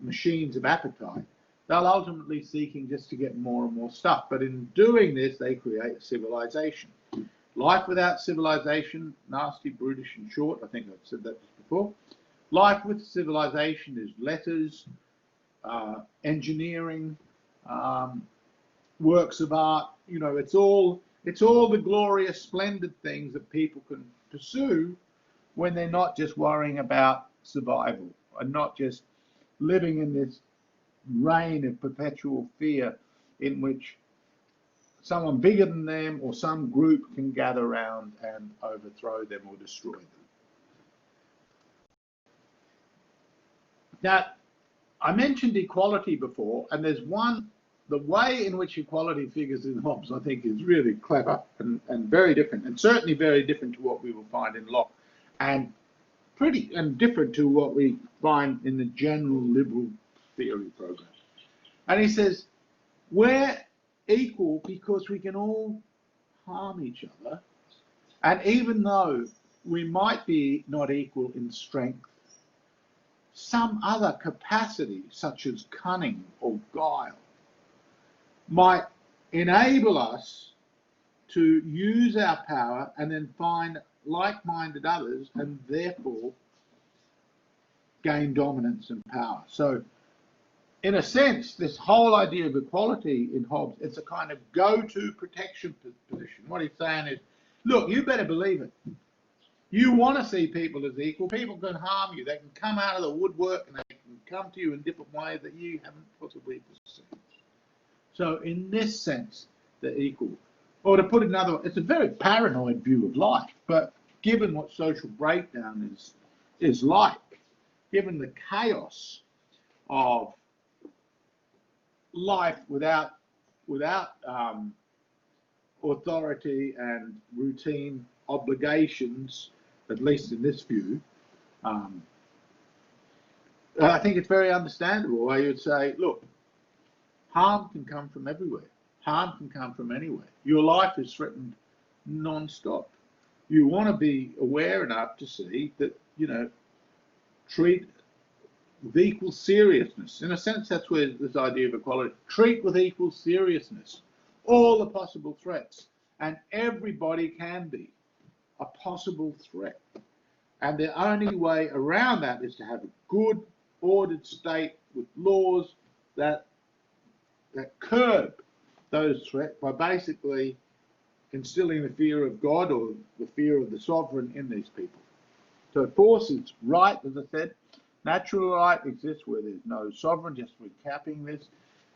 machines of appetite, they'll ultimately seeking just to get more and more stuff. But in doing this, they create civilization. Life without civilization, nasty, brutish, and short. I think I've said that before. Life with civilization is letters, engineering, works of art. You know, it's all the glorious, splendid things that people can pursue when they're not just worrying about survival and not just living in this reign of perpetual fear in which someone bigger than them or some group can gather around and overthrow them or destroy them. Now, I mentioned equality before, and there's the way in which equality figures in Hobbes, I think, is really clever and very different, and certainly very different to what we will find in Locke, and different to what we find in the general liberal theory program. And he says, we're equal because we can all harm each other, and even though we might be not equal in strength, some other capacity, such as cunning or guile, might enable us to use our power and then find like-minded others and therefore gain dominance and power. So in a sense, this whole idea of equality in Hobbes, it's a kind of go-to protection position. What he's saying is, look, you better believe it. You want to see people as equal. People can harm you. They can come out of the woodwork and they can come to you in different ways that you haven't possibly foreseen. So in this sense, they're equal. Or to put it another way, it's a very paranoid view of life, but given what social breakdown is like, given the chaos of life without authority and routine obligations, at least in this view, I think it's very understandable why you'd say, look, harm can come from everywhere. Harm can come from anywhere. Your life is threatened non-stop. You want to be aware enough to see that, you know, treat with equal seriousness. In a sense, that's where this idea of equality, treat with equal seriousness all the possible threats. And everybody can be a possible threat. And the only way around that is to have a good, ordered state with laws that curb those threats by basically instilling the fear of God or the fear of the sovereign in these people. So it forces right, as I said, natural right exists where there's no sovereign, just recapping this.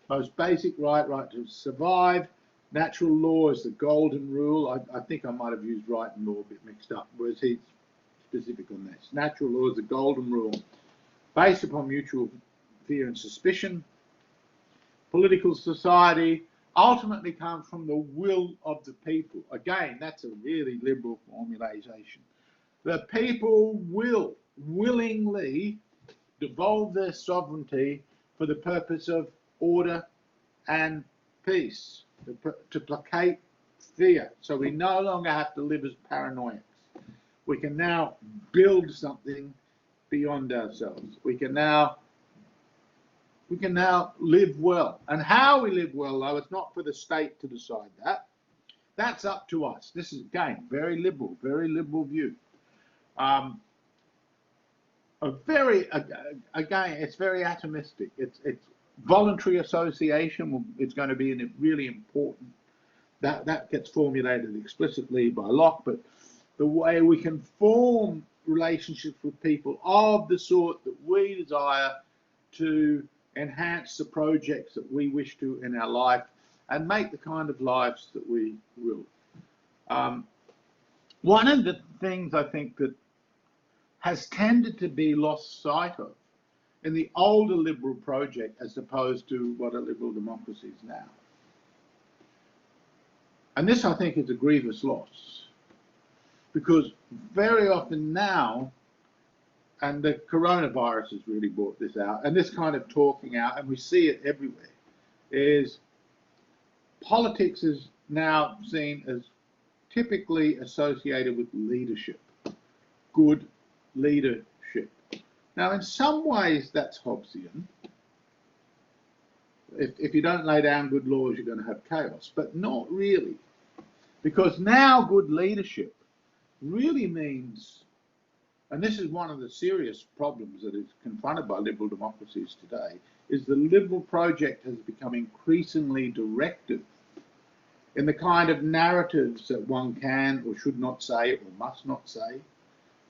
Most basic right to survive. Natural law is the golden rule. I think I might have used right and law a bit mixed up, whereas he's specific on this. Natural law is the golden rule, based upon mutual fear and suspicion. Political society ultimately comes from the will of the people. Again, that's a really liberal formulation. The people will willingly devolve their sovereignty for the purpose of order and peace, to placate fear. So we no longer have to live as paranoiacs. We can now build something beyond ourselves. We can now live well. And how we live well, though, it's not for the state to decide that. That's up to us. This is, again, very liberal view. Again, it's very atomistic. It's voluntary association. It's going to be really important. That gets formulated explicitly by Locke, but the way we can form relationships with people of the sort that we desire to enhance the projects that we wish to in our life and make the kind of lives that we will. One of the things I think that has tended to be lost sight of in the older liberal project as opposed to what a liberal democracy is now. And this, I think, is a grievous loss, because very often now, and the coronavirus has really brought this out, and this kind of talking out, and we see it everywhere, is politics is now seen as typically associated with leadership, good leadership. Now, in some ways, that's Hobbesian. If you don't lay down good laws, you're going to have chaos, but not really. Because now good leadership really means, and this is one of the serious problems that is confronted by liberal democracies today, is the liberal project has become increasingly directive in the kind of narratives that one can or should not say or must not say,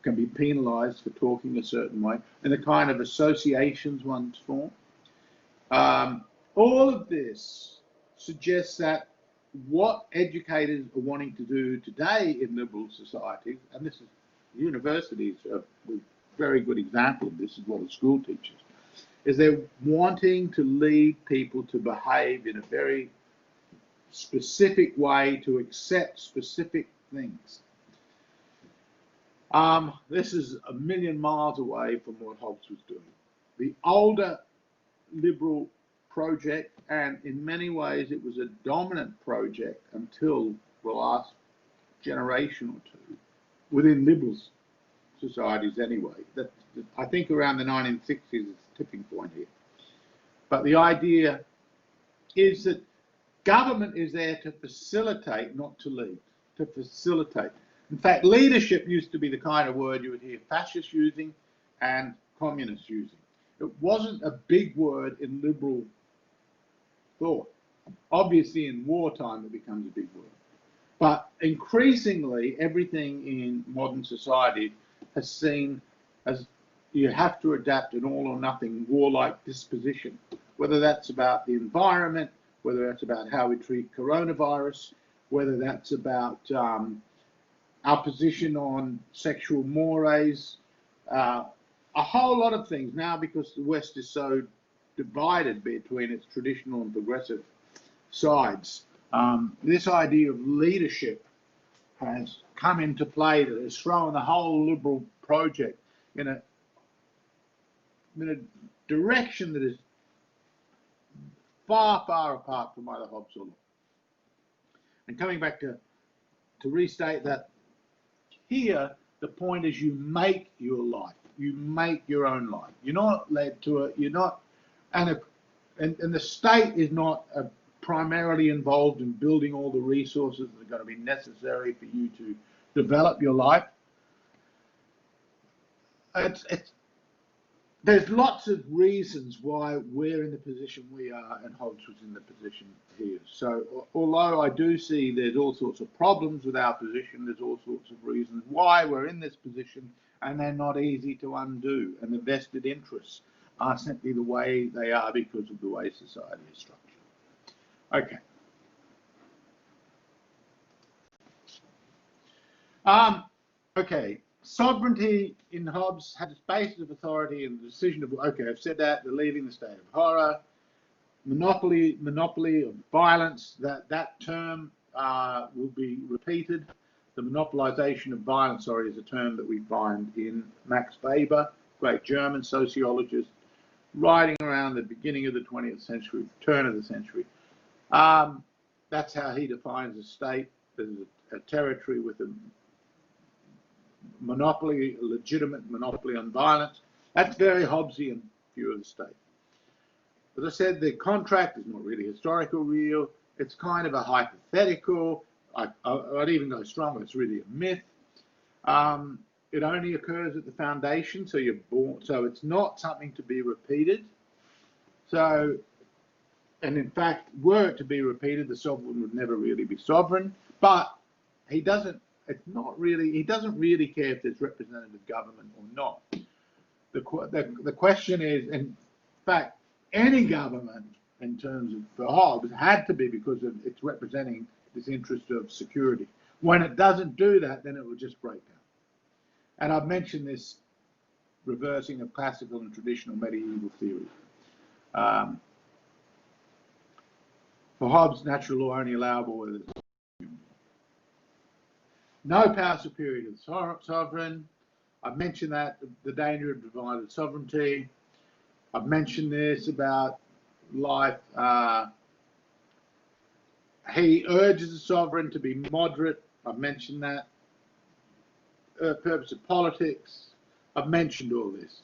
can be penalised for talking a certain way, and the kind of associations one's formed. All of this suggests that what educators are wanting to do today in liberal societies, and this is universities are a very good example of this, as well as school teachers, is they're wanting to lead people to behave in a very specific way, to accept specific things. This is a million miles away from what Hobbes was doing. The older liberal project, and in many ways it was a dominant project until the last generation or two, within liberal societies anyway. That I think around the 1960s is a tipping point here. But the idea is that government is there to facilitate, not to lead, to facilitate. In fact, leadership used to be the kind of word you would hear fascists using and communists using. It wasn't a big word in liberal thought. Obviously, in wartime, it becomes a big word. But increasingly, everything in modern society has seen as you have to adapt an all or nothing warlike disposition, whether that's about the environment, whether that's about how we treat coronavirus, whether that's about our position on sexual mores, a whole lot of things now, because the West is so divided between its traditional and progressive sides. This idea of leadership has come into play that has thrown the whole liberal project in a direction that is far, far apart from either Hobbes or Locke. And coming back to restate that, here the point is you make your life, you make your own life. You're not led to it. You're not, and the state is not primarily involved in building all the resources that are going to be necessary for you to develop your life. There's lots of reasons why we're in the position we are and Hobbes was in the position he is. So although I do see there's all sorts of problems with our position, there's all sorts of reasons why we're in this position, and they're not easy to undo. And the vested interests are simply the way they are because of the way society is structured. Okay. Okay. Sovereignty in Hobbes had its basis of authority in the decision of, okay, I've said that, the leaving the state of horror, monopoly of violence, that term will be repeated. The monopolization of violence, is a term that we find in Max Weber, great German sociologist, writing around the beginning of the 20th century, turn of the century. That's how he defines a state as a territory with a monopoly, a legitimate monopoly on violence. That's very Hobbesian view of the state. As I said, the contract is not really historical real. It's kind of a hypothetical. I'd even go stronger. It's really a myth. It only occurs at the foundation, so you're born. So it's not something to be repeated. So, and in fact, were it to be repeated, the sovereign would never really be sovereign. But he doesn't. It's not really. He doesn't really care if there's representative government or not. The question is, in fact, any government in terms of for Hobbes had to be because of it's representing this interest of security. When it doesn't do that, then it will just break down. And I've mentioned this reversing of classical and traditional medieval theory. For Hobbes, natural law only allowable where there's no power superior to the sovereign. I've mentioned that, the danger of divided sovereignty. I've mentioned this about life. He urges the sovereign to be moderate. I've mentioned that. Purpose of politics. I've mentioned all this.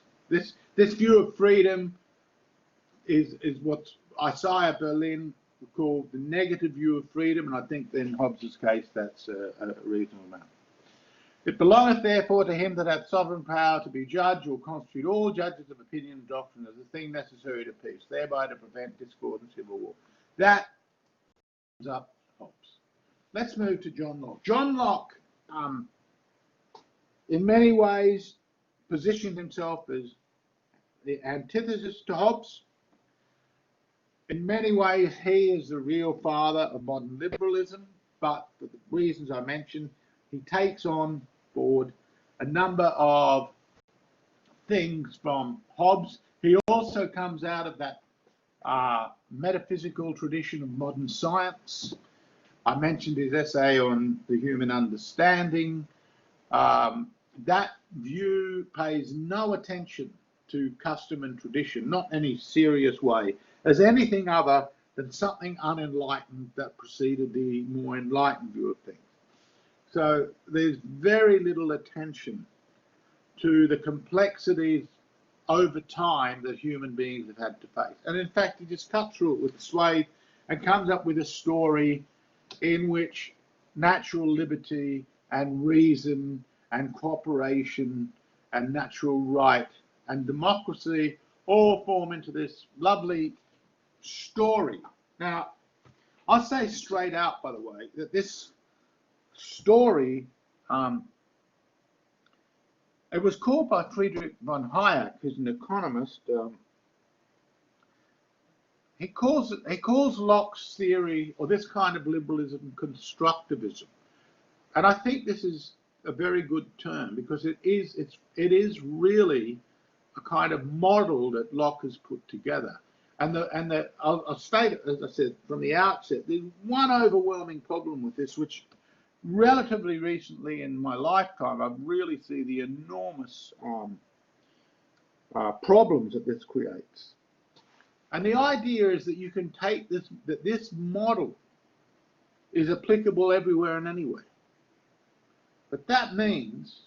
This view of freedom is what Isaiah Berlin called the negative view of freedom, and I think in Hobbes's case that's a reasonable amount. It belongeth therefore to him that hath sovereign power to be judge or constitute all judges of opinion and doctrine as a thing necessary to peace, thereby to prevent discord and civil war. That sums up Hobbes. Let's move to John Locke. John Locke, in many ways, positioned himself as the antithesis to Hobbes. In many ways, he is the real father of modern liberalism, but for the reasons I mentioned, he takes on board a number of things from Hobbes. He also comes out of that metaphysical tradition of modern science. I mentioned his essay on the human understanding. That view pays no attention to custom and tradition, not in any serious way, as anything other than something unenlightened that preceded the more enlightened view of things. So there's very little attention to the complexities over time that human beings have had to face. And in fact, he just cuts through it with a swathe and comes up with a story in which natural liberty and reason and cooperation and natural right and democracy all form into this lovely story. Now, I'll say straight out, by the way, that this story, it was called by Friedrich von Hayek, who's an economist. He calls Locke's theory, or this kind of liberalism, constructivism, and I think this is a very good term because it is really a kind of model that Locke has put together. And I'll state, as I said from the outset, there's one overwhelming problem with this, which relatively recently in my lifetime I really see the enormous problems that this creates. And the idea is that you can take this, that this model is applicable everywhere and anywhere. But that means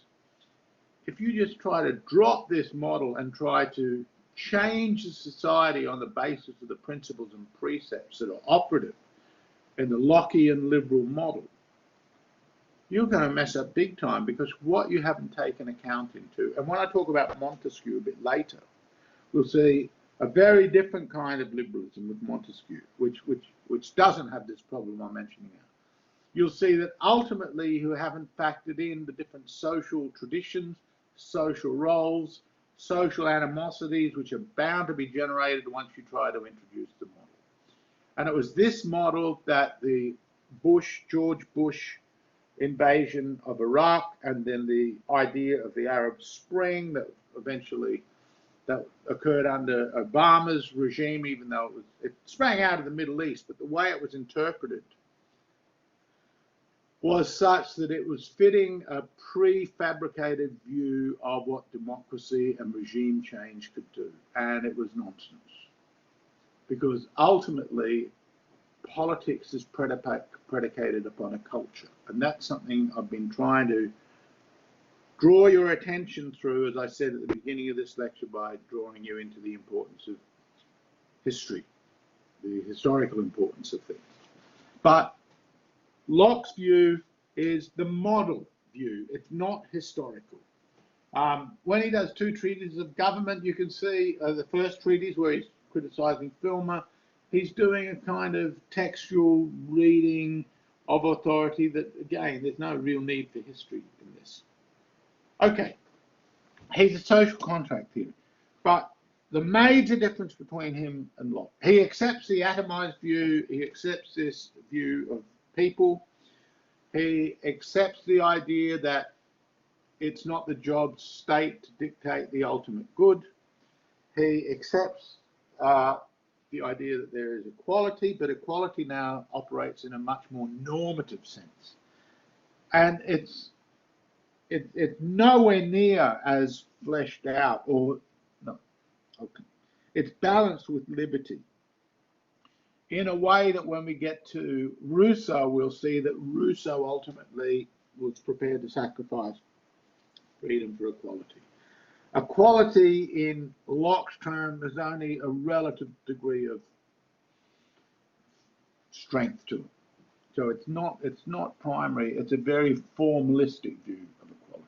if you just try to drop this model and try to change the society on the basis of the principles and precepts that are operative in the Lockean liberal model, you're going to mess up big time, because what you haven't taken account into, and when I talk about Montesquieu a bit later, we'll see a very different kind of liberalism with Montesquieu, which doesn't have this problem I'm mentioning now. You'll see that ultimately you haven't factored in the different social traditions, social roles, social animosities, which are bound to be generated once you try to introduce the model. And it was this model that the George Bush invasion of Iraq, and then the idea of the Arab Spring that eventually that occurred under Obama's regime, even though it sprang out of the Middle East, but the way it was interpreted was such that it was fitting a prefabricated view of what democracy and regime change could do. And it was nonsense. Because ultimately, politics is predicated upon a culture. And that's something I've been trying to draw your attention through, as I said at the beginning of this lecture, by drawing you into the importance of history, the historical importance of things. But Locke's view is the model view. It's not historical. When he does two treatises of government, you can see the first treatise where he's criticizing Filmer, he's doing a kind of textual reading of authority that, again, there's no real need for history in this. Okay, he's a social contract theory, but the major difference between him and Locke, he accepts the atomized view, he accepts this view of people, he accepts the idea that it's not the job state to dictate the ultimate good, he accepts the idea that there is equality, but equality now operates in a much more normative sense. And it's nowhere near as fleshed out, or no, okay. It's balanced with liberty in a way that when we get to Rousseau, we'll see that Rousseau ultimately was prepared to sacrifice freedom for equality. Equality in Locke's term is only a relative degree of strength to it. So it's not primary, it's a very formalistic view of equality.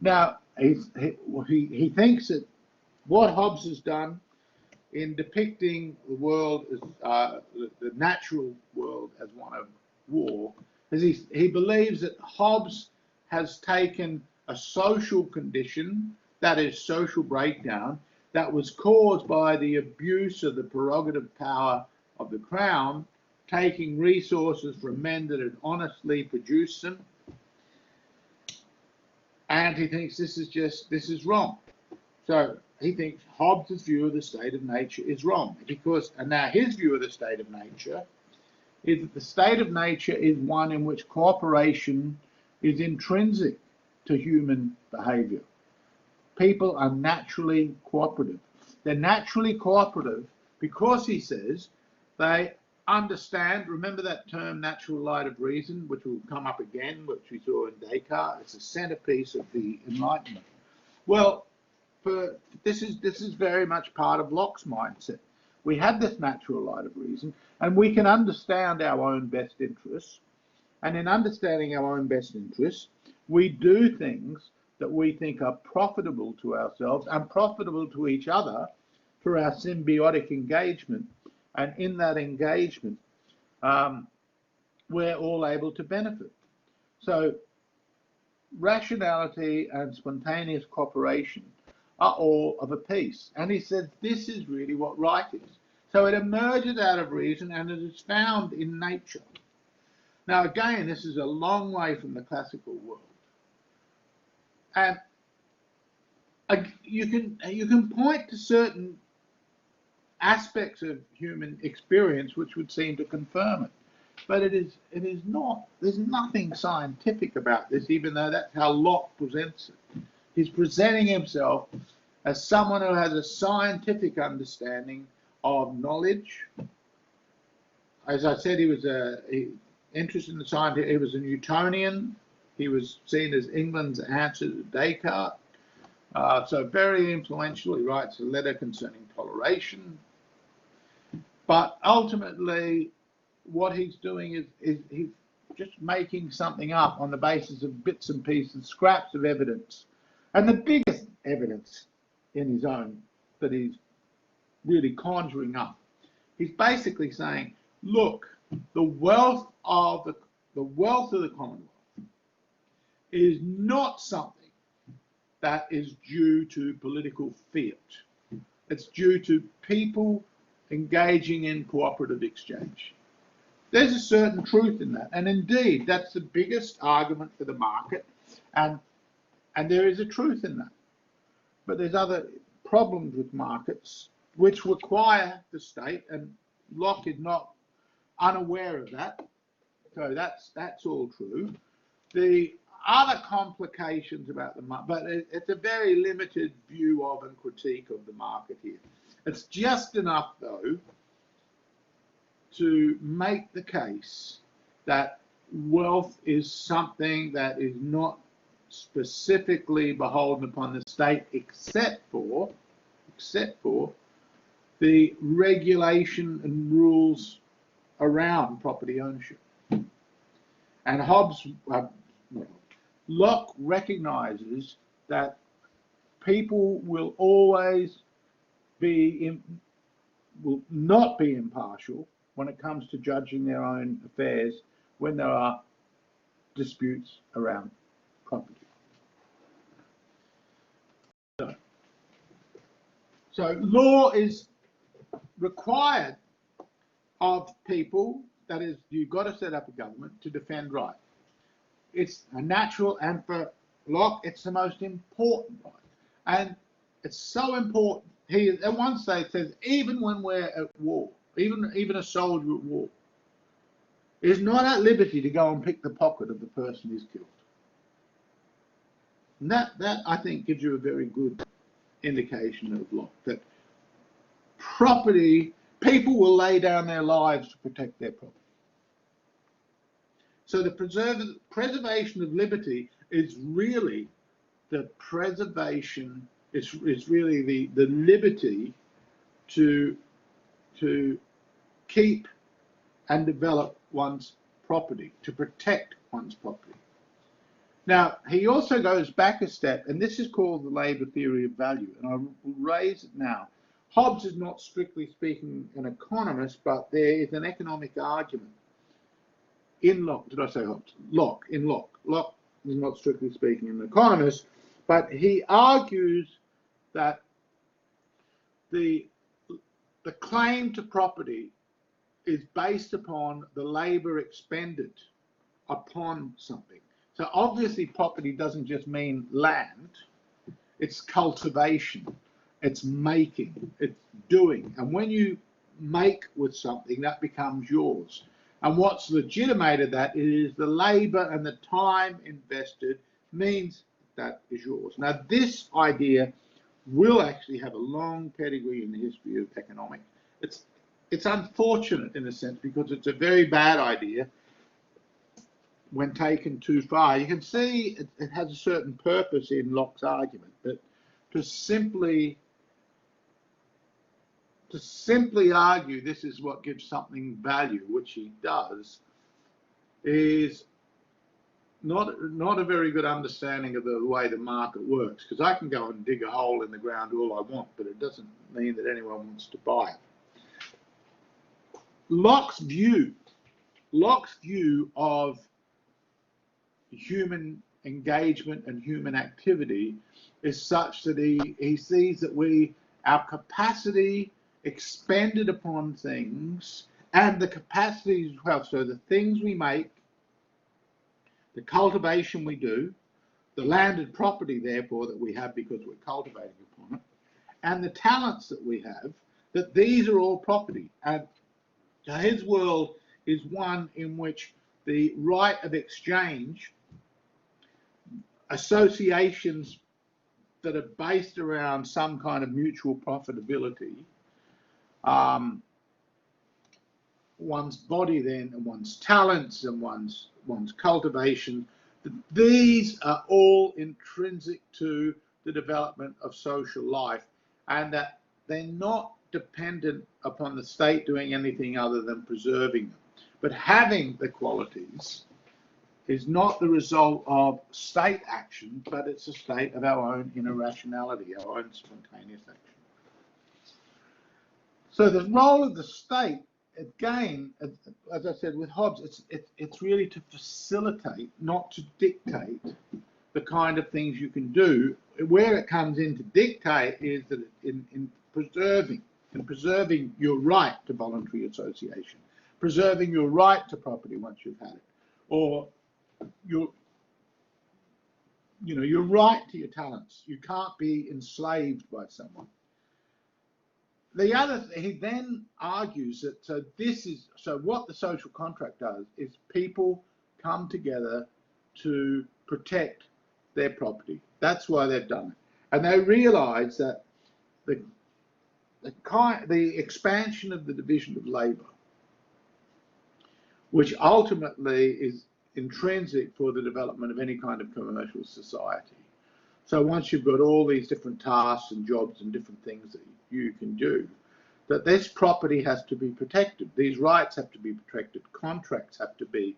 Now, he thinks that what Hobbes has done in depicting the world as the natural world as one of war is he believes that Hobbes has taken a social condition, that is social breakdown, that was caused by the abuse of the prerogative power of the crown, taking resources from men that had honestly produced them, and he thinks this is wrong. So he thinks Hobbes' view of the state of nature is wrong, and now his view of the state of nature is that the state of nature is one in which cooperation is intrinsic to human behavior. People are naturally cooperative. They're naturally cooperative because, he says, they understand, remember that term natural light of reason, which will come up again, which we saw in Descartes. It's a centerpiece of the Enlightenment. Well, this is very much part of Locke's mindset. We have this natural light of reason, and we can understand our own best interests. And in understanding our own best interests, we do things that we think are profitable to ourselves and profitable to each other through our symbiotic engagement. And in that engagement, we're all able to benefit. So rationality and spontaneous cooperation are all of a piece. And he said this is really what right is. So it emerges out of reason and it is found in nature. Now again, this is a long way from the classical world. And you can point to certain aspects of human experience which would seem to confirm it. But it is not, there's nothing scientific about this, even though that's how Locke presents it. He's presenting himself as someone who has a scientific understanding of knowledge. As I said, he was interested in the science. He was a Newtonian. He was seen as England's answer to Descartes. So very influential. He writes a letter concerning toleration. But ultimately, what he's doing is he's just making something up on the basis of bits and pieces, scraps of evidence. And the biggest evidence in his own that he's really conjuring up, he's basically saying, look, the wealth of the Commonwealth is not something that is due to political fiat. It's due to people engaging in cooperative exchange. There's a certain truth in that, and indeed that's the biggest argument for the market, and there is a truth in that. But there's other problems with markets which require the state, and Locke is not unaware of that. So that's all true. The other complications about the market, but it's a very limited view of and critique of the market here. It's just enough, though, to make the case that wealth is something that is not specifically beholden upon the state, except for the regulation and rules around property ownership. And Locke recognizes that people will always will not be impartial when it comes to judging their own affairs when there are disputes around property. So law is required of people, that is, you've got to set up a government to defend right. It's a natural, and for Locke, it's the most important right. And it's so important. He at one stage says, even when we're at war, even a soldier at war is not at liberty to go and pick the pocket of the person he's killed. And that I think gives you a very good indication of Locke, that property, people will lay down their lives to protect their property. So the preservation of liberty is really the preservation, it's really the liberty to keep and develop one's property, to protect one's property. Now, he also goes back a step, and this is called the labour theory of value, and I will raise it now. Hobbes is not strictly speaking an economist, but there is an economic argument in Locke. Did I say Hobbes? Locke, in Locke. Locke is not strictly speaking an economist, but he argues that the claim to property is based upon the labour expended upon something. So obviously property doesn't just mean land, it's cultivation, it's making, it's doing. And when you make with something, that becomes yours. And what's legitimated that is the labour and the time invested means that is yours. Now this idea will actually have a long pedigree in the history of economics. it's unfortunate in a sense because it's a very bad idea when taken too far. You can see it has a certain purpose in Locke's argument, but to simply argue this is what gives something value, which he does, is not a very good understanding of the way the market works, because I can go and dig a hole in the ground all I want, but it doesn't mean that anyone wants to buy it. Locke's view of human engagement and human activity is such that he sees that our capacity expended upon things and the capacities as well, so the things we make, the cultivation we do, the landed property therefore that we have because we're cultivating upon it, and the talents that we have, that these are all property. And his world is one in which the right of exchange, associations that are based around some kind of mutual profitability, one's body then and one's talents and one's cultivation, these are all intrinsic to the development of social life, and that they're not dependent upon the state doing anything other than preserving them. But having the qualities is not the result of state action, but it's a state of our own inner rationality, our own spontaneous action. So the role of the state, again, as I said with Hobbes, it's really to facilitate, not to dictate the kind of things you can do. Where it comes in to dictate is that in preserving your right to voluntary association, preserving your right to property once you've had it, or your right to your talents. You can't be enslaved by someone. He then argues that so what the social contract does is people come together to protect their property. That's why they've done it. And they realize that the expansion of the division of labor, which ultimately is intrinsic for the development of any kind of commercial society. So once you've got all these different tasks and jobs and different things that you can do, that this property has to be protected. These rights have to be protected. Contracts have to be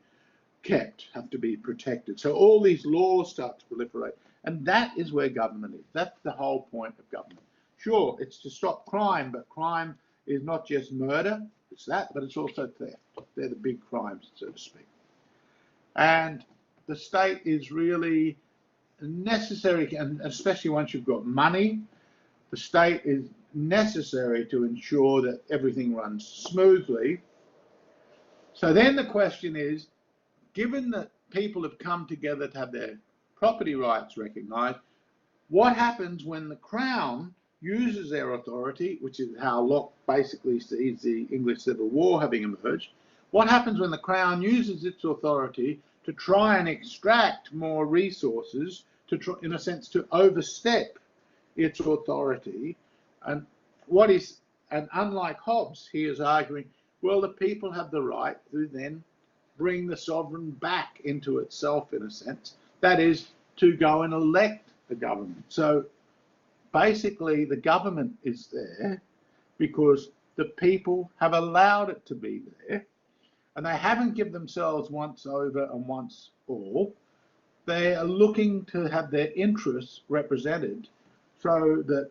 kept, have to be protected. So all these laws start to proliferate. And that is where government is. That's the whole point of government. Sure, it's to stop crime, but crime is not just murder. It's that, but it's also theft. They're the big crimes, so to speak. And the state is really necessary, and especially once you've got money, the state is necessary to ensure that everything runs smoothly. So then the question is, given that people have come together to have their property rights recognised, what happens when the Crown uses their authority, which is how Locke basically sees the English Civil War having emerged? What happens when the Crown uses its authority to try and extract more resources, to try, in a sense, to overstep its authority? And unlike Hobbes, he is arguing, well, the people have the right to then bring the sovereign back into itself, in a sense. That is, to go and elect the government. So basically, the government is there because the people have allowed it to be there, and they haven't given themselves once over and once all. They are looking to have their interests represented so that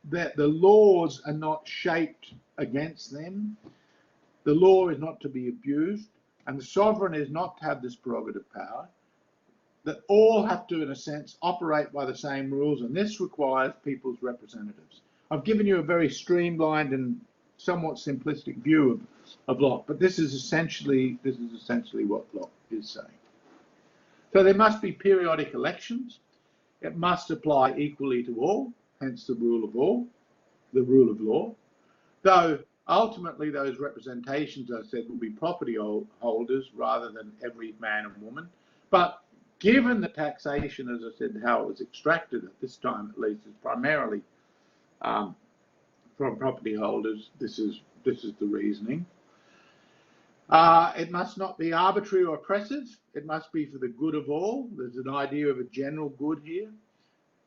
the laws are not shaped against them. The law is not to be abused, and the sovereign is not to have this prerogative power. That all have to, in a sense, operate by the same rules, and this requires people's representatives. I've given you a very streamlined and somewhat simplistic view of Locke, but this is essentially what Locke is saying. So there must be periodic elections. It must apply equally to all, hence the rule of all, the rule of law. Though ultimately those representations, as I said, will be property holders rather than every man and woman. But given the taxation, as I said, how it was extracted at this time at least, is primarily from property holders, this is This is the reasoning. It must not be arbitrary or oppressive. It must be for the good of all. There's an idea of a general good here.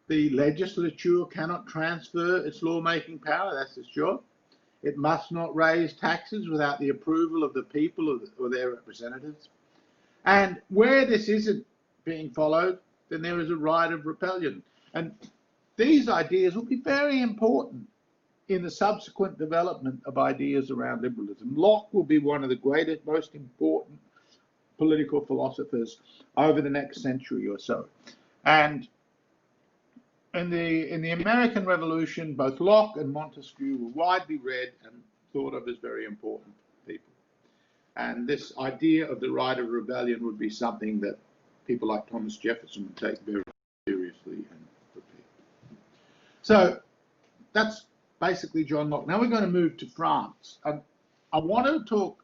The legislature cannot transfer its lawmaking power, that's for sure. It must not raise taxes without the approval of the people or their representatives. And where this isn't being followed, then there is a right of rebellion. And these ideas will be very important in the subsequent development of ideas around liberalism. Locke will be one of the greatest, most important political philosophers over the next century or so. And in the American Revolution, both Locke and Montesquieu were widely read and thought of as very important people. And this idea of the right of rebellion would be something that people like Thomas Jefferson would take very seriously and repeat. So that's basically John Locke. Now we're going to move to France. And I want to talk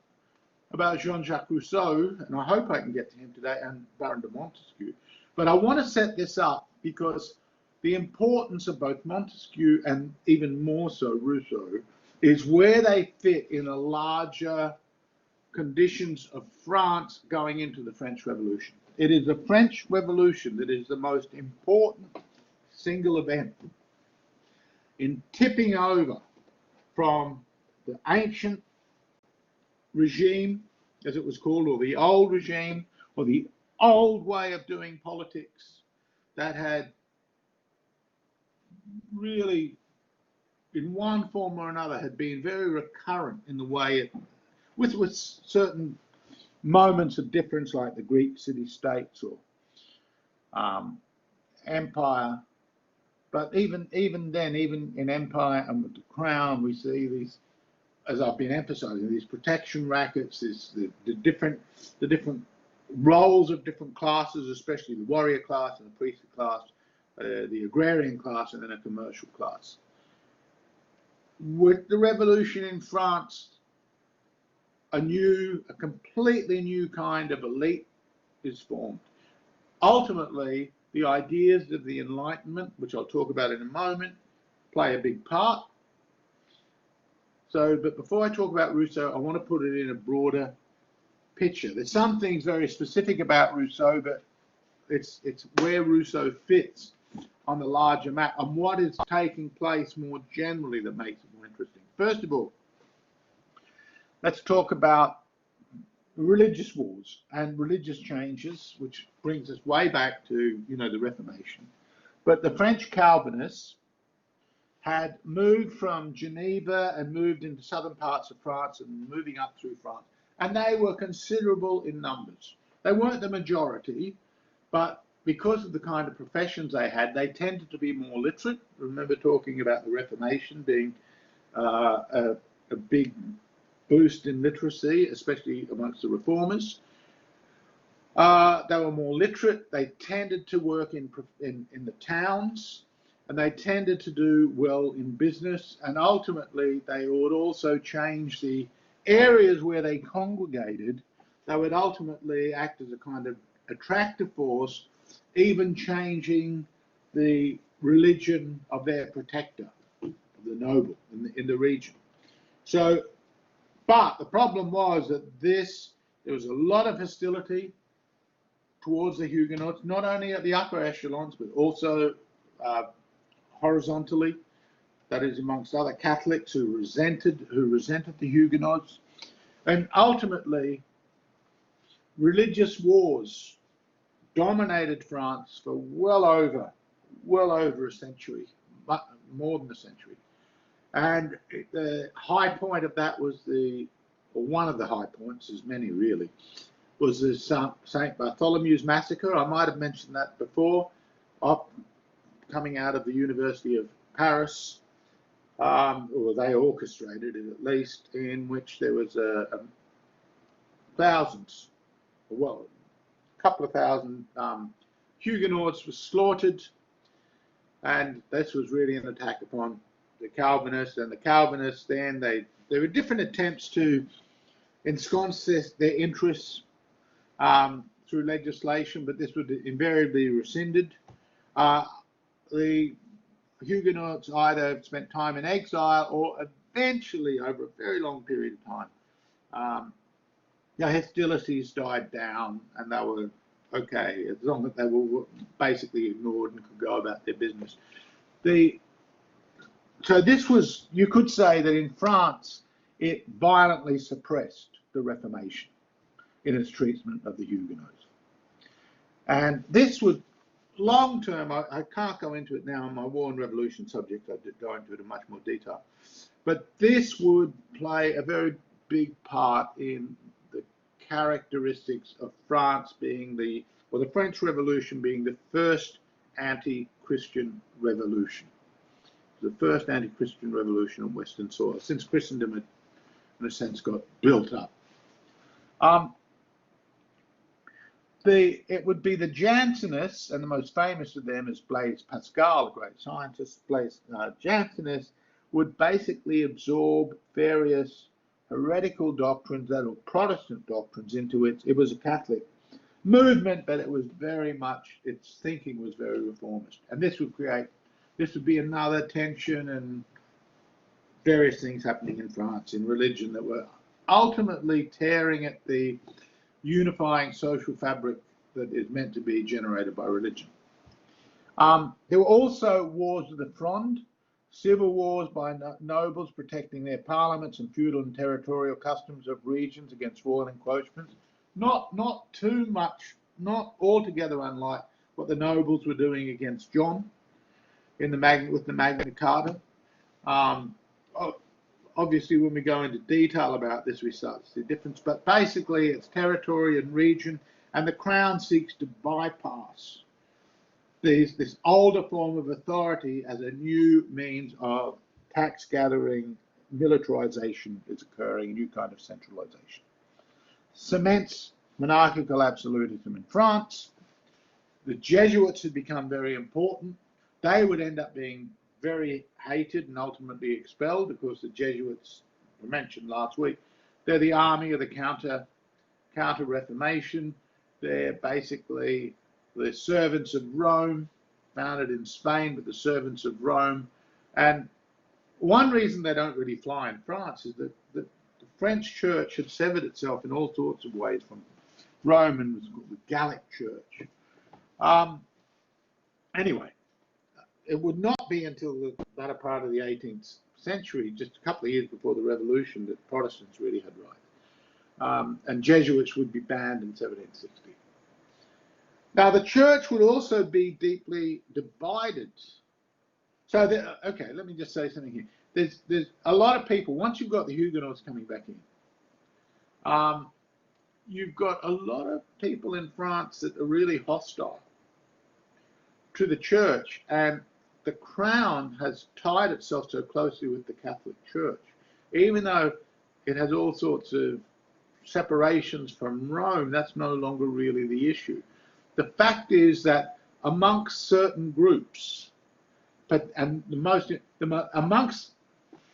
about Jean-Jacques Rousseau, and I hope I can get to him today, and Baron de Montesquieu. But I want to set this up because the importance of both Montesquieu and even more so Rousseau is where they fit in a larger conditions of France going into the French Revolution. It is the French Revolution that is the most important single event in tipping over from the ancient regime, as it was called, or the old regime, or the old way of doing politics that had really, in one form or another, had been very recurrent in the way it, with certain moments of difference, like the Greek city-states or empire. But even then, even in empire and with the crown, we see these, as I've been emphasising, these protection rackets, the different roles of different classes, especially the warrior class and the priestly class, the agrarian class, and then a commercial class. With the revolution in France, a completely new kind of elite is formed. Ultimately, the ideas of the Enlightenment, which I'll talk about in a moment, play a big part. So, but before I talk about Rousseau, I want to put it in a broader picture. There's some things very specific about Rousseau, but it's where Rousseau fits on the larger map and what is taking place more generally that makes it more interesting. First of all, let's talk about religious wars and religious changes, which brings us way back to, the Reformation. But the French Calvinists had moved from Geneva and moved into southern parts of France and moving up through France. And they were considerable in numbers. They weren't the majority, but because of the kind of professions they had, they tended to be more literate. Remember talking about the Reformation being a big boost in literacy, especially amongst the reformers. They were more literate. They tended to work in the towns, and they tended to do well in business. And ultimately, they would also change the areas where they congregated. They would ultimately act as a kind of attractive force, even changing the religion of their protector, of the noble in the region. So, but the problem was that there was a lot of hostility towards the Huguenots, not only at the upper echelons, but also horizontally, that is amongst other Catholics who resented the Huguenots. And ultimately, religious wars dominated France for well over a century, more than a century. And the high point of that was one of the high points, there's many really, was the St. Bartholomew's massacre. I might have mentioned that before, coming out of the University of Paris, or they orchestrated it at least, in which there was thousands, well, a couple of thousand Huguenots were slaughtered, and this was really an attack upon the Calvinists. And the Calvinists then, there were different attempts to ensconce their interests through legislation, but this would invariably be rescinded. The Huguenots either spent time in exile or eventually, over a very long period of time, hostilities died down, and they were okay as long as they were basically ignored and could go about their business. So this was, you could say that in France, it violently suppressed the Reformation in its treatment of the Huguenots. And this was long term, I can't go into it now on my War and Revolution subject, I did go into it in much more detail, but this would play a very big part in the characteristics of France being the French Revolution being the first anti-Christian revolution. The first anti-Christian revolution on Western soil, since Christendom had, in a sense, got built up. It would be the Jansenists, and the most famous of them is Blaise Pascal, a great scientist. Blaise Jansenist would basically absorb various heretical doctrines that were Protestant doctrines into it. It was a Catholic movement, but it was very much, its thinking was very reformist. And this would be another tension and various things happening in France in religion that were ultimately tearing at the unifying social fabric that is meant to be generated by religion. There were also wars of the Fronde, civil wars by nobles protecting their parliaments and feudal and territorial customs of regions against royal encroachments. Not too much, not altogether unlike what the nobles were doing against John in with the Magna Carta. Obviously, when we go into detail about this, we start to see the difference. But basically, it's territory and region, and the Crown seeks to bypass this older form of authority as a new means of tax gathering, militarization is occurring, a new kind of centralization. Cements monarchical absolutism in France. The Jesuits had become very important. They would end up being very hated and ultimately expelled because the Jesuits, we mentioned last week, they're the army of the counter-Reformation. They're basically the servants of Rome, founded in Spain, but the servants of Rome. And one reason they don't really fly in France is that the French church had severed itself in all sorts of ways from Rome and was called the Gallic Church. Anyway, it would not be until the latter part of the 18th century, just a couple of years before the Revolution, that Protestants really had rights. And Jesuits would be banned in 1760. Now, the church would also be deeply divided. So, okay, let me just say something here. There's a lot of people, once you've got the Huguenots coming back in, you've got a lot of people in France that are really hostile to the church, and the Crown has tied itself so closely with the Catholic Church, even though it has all sorts of separations from Rome. That's no longer really the issue. The fact is that amongst certain groups, amongst,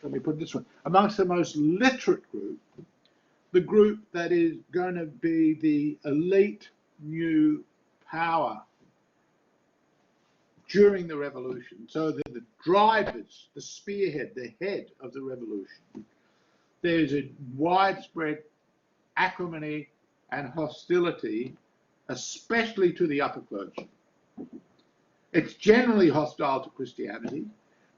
let me put it this way, amongst the most literate group, the group that is going to be the elite new power during the revolution, so the drivers, the spearhead, the head of the revolution, there's a widespread acrimony and hostility, especially to the upper clergy. It's generally hostile to Christianity,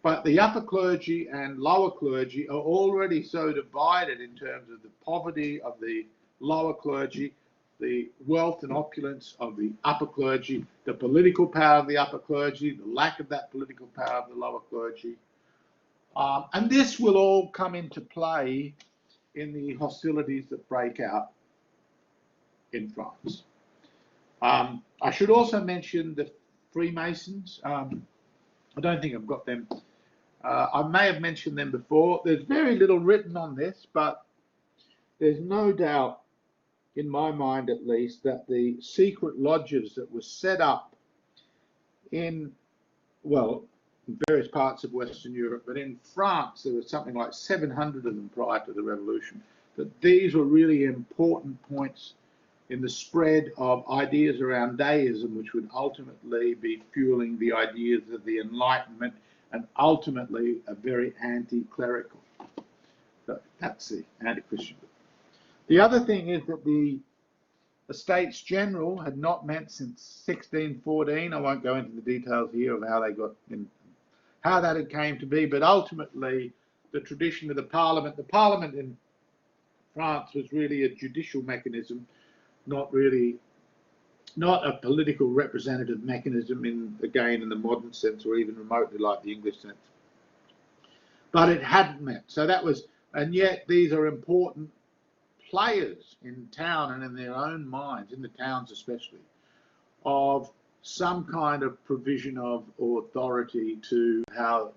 but the upper clergy and lower clergy are already so divided in terms of the poverty of the lower clergy, the wealth and opulence of the upper clergy, the political power of the upper clergy, the lack of that political power of the lower clergy. And this will all come into play in the hostilities that break out in France. I should also mention the Freemasons. I don't think I've got them. I may have mentioned them before. There's very little written on this, but there's no doubt, in my mind at least, that the secret lodges that were set up in, well, in various parts of Western Europe, but in France there was something like 700 of them prior to the revolution, that these were really important points in the spread of ideas around deism, which would ultimately be fueling the ideas of the Enlightenment and ultimately a very anti-clerical. So that's the anti-Christian. The other thing is that the Estates General had not met since 1614. I won't go into the details here of how they got in, how that had came to be, but ultimately the tradition of the Parliament in France was really a judicial mechanism, not a political representative mechanism in the modern sense, or even remotely like the English sense. But it hadn't met. So that was, and yet these are important players in town and in their own minds, in the towns especially, of some kind of provision of authority to how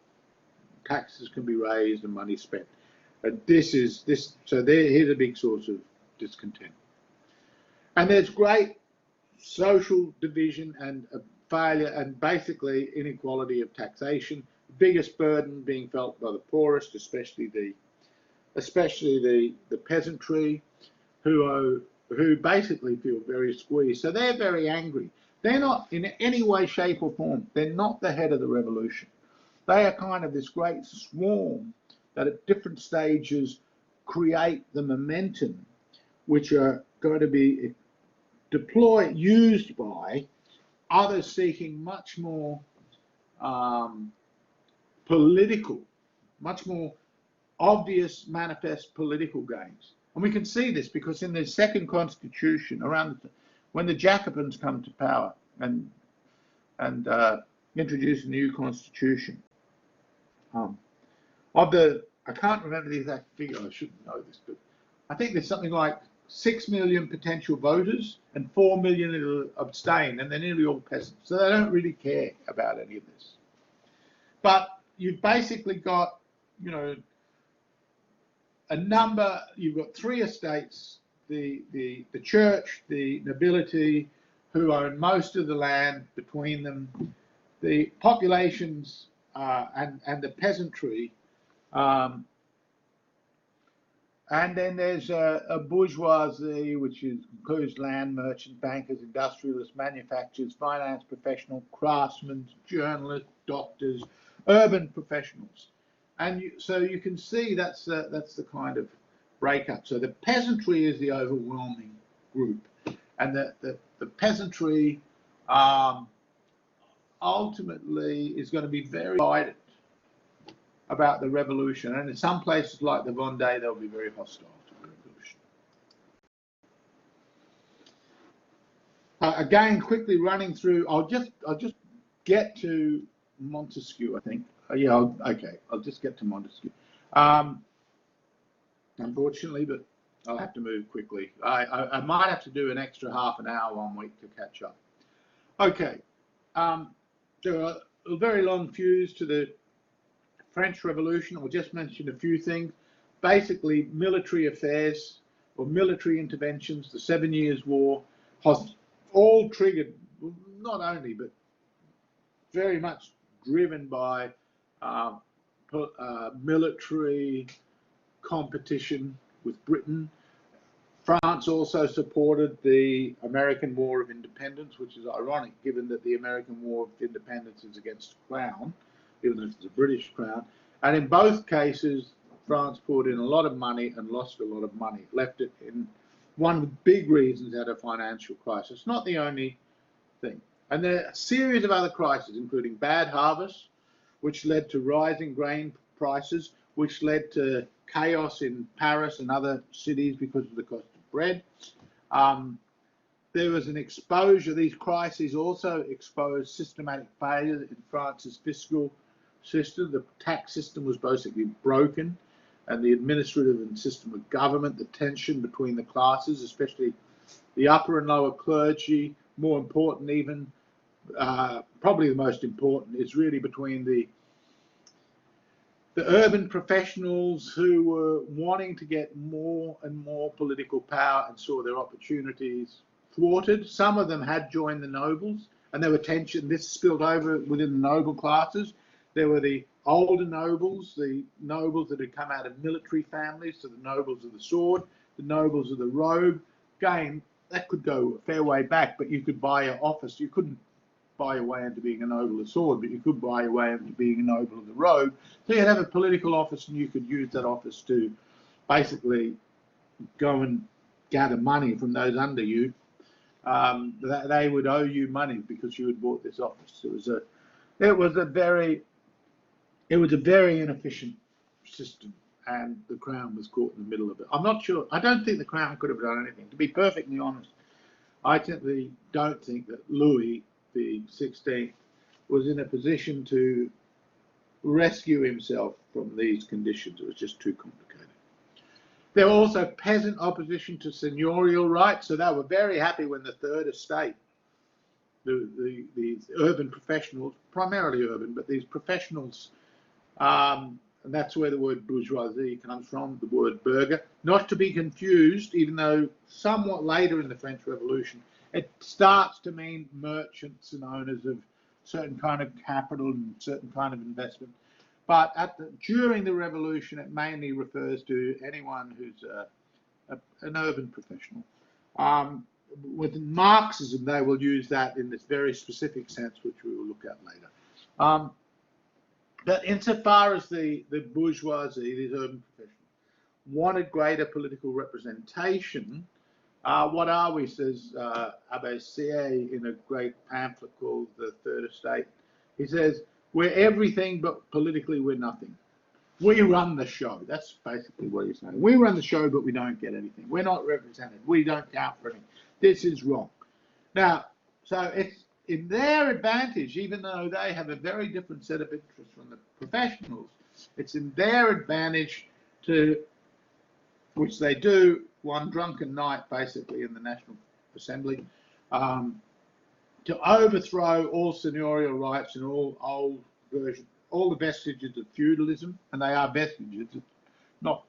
taxes can be raised and money spent. And so here's a big source of discontent. And there's great social division and failure and basically inequality of taxation. The biggest burden being felt by the poorest, especially the peasantry, who basically feel very squeezed. So they're very angry. They're not in any way, shape or form, they're not the head of the revolution. They are kind of this great swarm that at different stages create the momentum which are going to be used by others seeking much more political, much more obvious, manifest political gains. And we can see this because in the second constitution, when the Jacobins come to power and introduce a new constitution, I can't remember the exact figure, I shouldn't know this, but I think there's something like 6 million potential voters and 4 million will abstain, and they're nearly all peasants. So they don't really care about any of this. But you've basically got, you've got three estates, the church, the nobility, who own most of the land between them, the populations and the peasantry, and then there's a bourgeoisie, which includes land merchants, bankers, industrialists, manufacturers, finance professionals, craftsmen, journalists, doctors, urban professionals. And so you can see that's the kind of breakup. So the peasantry is the overwhelming group, and the peasantry ultimately is going to be very divided about the revolution, and in some places like the Vendée, they'll be very hostile to the revolution. Again, quickly running through, I'll just get to Montesquieu, I think. I'll just get to Montesquieu. Unfortunately, but I'll have to move quickly. I might have to do an extra half an hour 1 week to catch up. Okay, there are a very long fuse to the French Revolution. I'll just mention a few things. Basically, military affairs or military interventions, the 7 Years' War, all triggered, not only, but very much driven by military competition with Britain. France also supported the American War of Independence, which is ironic given that the American War of Independence is against the Crown, even if it's a British Crown. And in both cases, France poured in a lot of money and lost a lot of money. It left it in one of the big reasons had a financial crisis. Not the only thing. And there are a series of other crises, including bad harvests, which led to rising grain prices, which led to chaos in Paris and other cities because of the cost of bread. There was an exposure. These crises also exposed systematic failure in France's fiscal system. The tax system was basically broken, and the administrative and system of government, the tension between the classes, especially the upper and lower clergy, more important even, probably the most important, is really between the urban professionals who were wanting to get more and more political power and saw their opportunities thwarted. Some of them had joined the nobles, and there were tension. This spilled over within the noble classes. There were the older nobles, the nobles that had come out of military families, so the nobles of the sword, the nobles of the robe. Again, that could go a fair way back, but you could buy an office. You couldn't buy your way into being a noble of the sword, but you could buy your way into being a noble of the robe. So you'd have a political office, and you could use that office to basically go and gather money from those under you, they would owe you money because you had bought this office. It was a very inefficient system, and the Crown was caught in the middle of it. I'm not sure. I don't think the Crown could have done anything. To be perfectly honest, I simply don't think that Louis the 16th was in a position to rescue himself from these conditions. It was just too complicated. There were also peasant opposition to seigneurial rights, so they were very happy when the Third Estate, these urban professionals, primarily urban, but these professionals, and that's where the word bourgeoisie comes from, the word burgher, not to be confused, even though somewhat later in the French Revolution, it starts to mean merchants and owners of certain kind of capital and certain kind of investment. But during the revolution, it mainly refers to anyone who's an urban professional. With Marxism, they will use that in this very specific sense, which we will look at later. But insofar as the bourgeoisie, these urban professionals, wanted greater political representation, what are we, says Abbé Sieyès in a great pamphlet called The Third Estate. He says, we're everything, but politically we're nothing. We run the show. That's basically what he's saying. We run the show, but we don't get anything. We're not represented. We don't count for anything. This is wrong. Now, so it's in their advantage, even though they have a very different set of interests from the professionals, it's in their advantage to, which they do one drunken night, basically, in the National Assembly, to overthrow all seigneurial rights and all old versions, all the vestiges of feudalism, and they are vestiges. It's not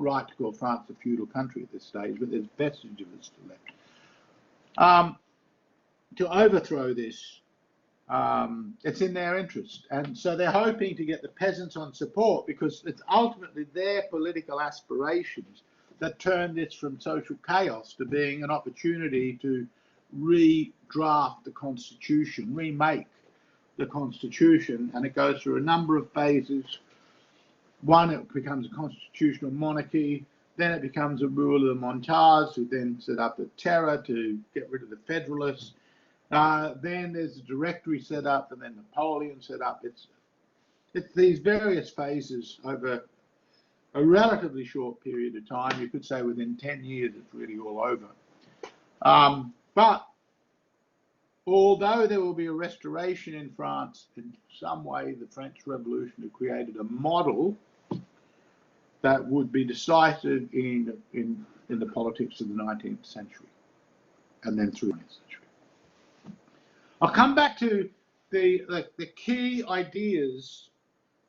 right to call France a feudal country at this stage, but there's vestiges of it still left. To overthrow this, it's in their interest, and so they're hoping to get the peasants on support, because it's ultimately their political aspirations that turn this from social chaos to being an opportunity to redraft the Constitution, remake the Constitution, and it goes through a number of phases. One, it becomes a constitutional monarchy, then it becomes a rule of the Montages, who then set up the Terror to get rid of the Federalists. Then there's a directory set up, and then Napoleon set up. It's these various phases over a relatively short period of time. You could say within 10 years it's really all over. But although there will be a restoration in France, in some way the French Revolution had created a model that would be decisive in the politics of the 19th century and then through the 20th century. I'll come back to the key ideas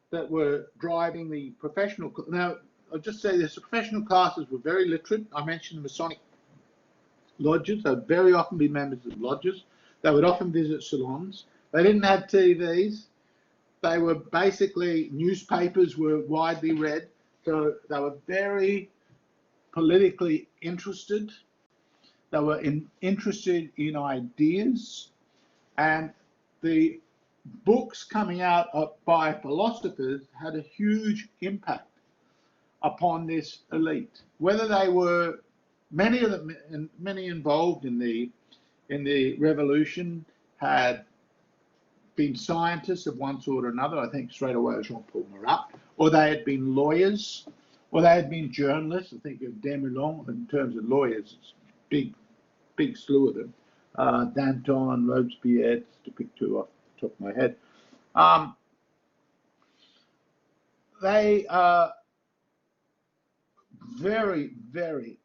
that were driving the professional. Now, I'll just say this: the professional classes were very literate. I mentioned the Masonic lodges. They would very often be members of lodges. They would often visit salons. They didn't have TVs. They were basically, newspapers were widely read. So they were very politically interested. They were interested in ideas. And the books coming out by philosophers had a huge impact upon this elite. Whether they were, many of them, and many involved in the revolution had been scientists of one sort or another. I think straight away Jean-Paul Marat, or they had been lawyers, or they had been journalists. I think of Desmoulins. In terms of lawyers, it's big slew of them. Danton, Robespierre, to pick two off the top of my head. They are very, very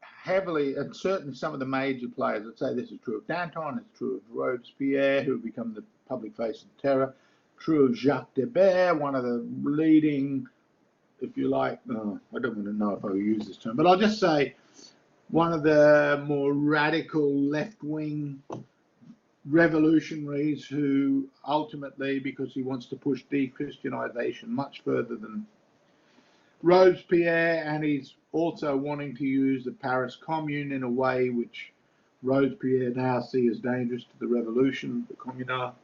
heavily, and certainly some of the major players, I'd say this is true of Danton, it's true of Robespierre, who become the public face of terror, true of Jacques Debert, one of the leading, if you like, I don't want to know if I will use this term, but I'll just say one of the more radical left-wing revolutionaries who ultimately, because he wants to push de-Christianization much further than Robespierre, and he's also wanting to use the Paris Commune in a way which Robespierre now sees as dangerous to the revolution, the Communards.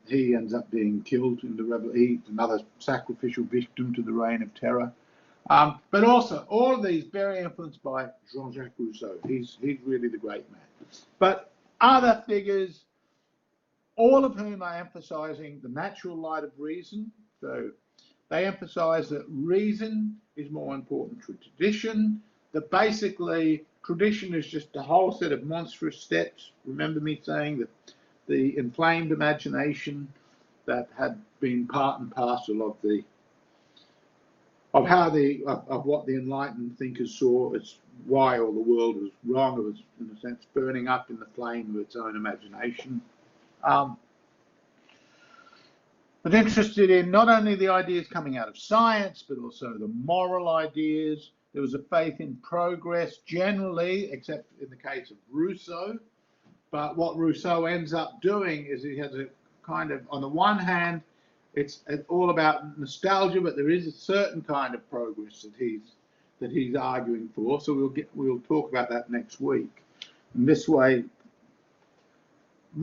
He ends up being killed in the revolution. He's another sacrificial victim to the reign of terror. But also, all of these very influenced by Jean-Jacques Rousseau. He's really the great man. But other figures, all of whom are emphasizing the natural light of reason. So they emphasize that reason is more important to tradition, that basically tradition is just a whole set of monstrous steps. Remember me saying that the inflamed imagination that had been part and parcel of what the enlightened thinkers saw as why all the world was wrong. It was, in a sense, burning up in the flame of its own imagination. But interested in not only the ideas coming out of science, but also the moral ideas. There was a faith in progress generally, except in the case of Rousseau. But what Rousseau ends up doing is he has a kind of, on the one hand, it's all about nostalgia, but there is a certain kind of progress that he's arguing for. So we'll talk about that next week. In this way,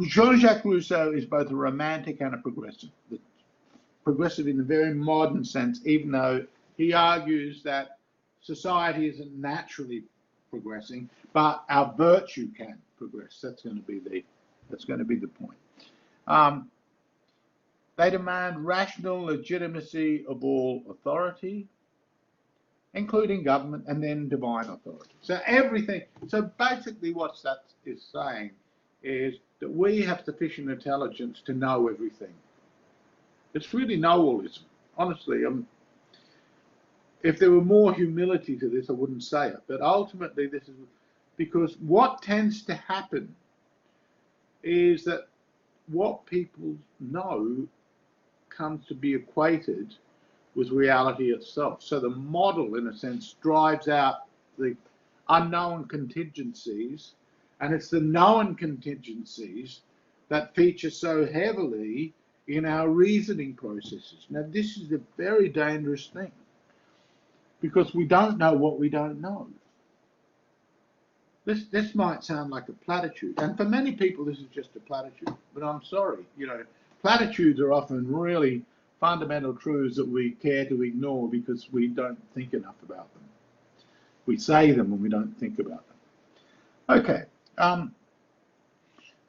Jean-Jacques Rousseau is both a romantic and a progressive. Progressive in the very modern sense, even though he argues that society isn't naturally progressing, but our virtue can progress. That's going to be the point. They demand rational legitimacy of all authority, including government, and then divine authority. So everything. So basically, what that is saying is that we have sufficient intelligence to know everything. It's really know-allism. Honestly, if there were more humility to this, I wouldn't say it. But ultimately, this is because what tends to happen is that what people know comes to be equated with reality itself. So the model, in a sense, drives out the unknown contingencies, and it's the known contingencies that feature so heavily in our reasoning processes. Now, this is a very dangerous thing because we don't know what we don't know. This might sound like a platitude, and for many people this is just a platitude, but I'm sorry, platitudes are often really fundamental truths that we care to ignore because we don't think enough about them. We say them and we don't think about them. Okay,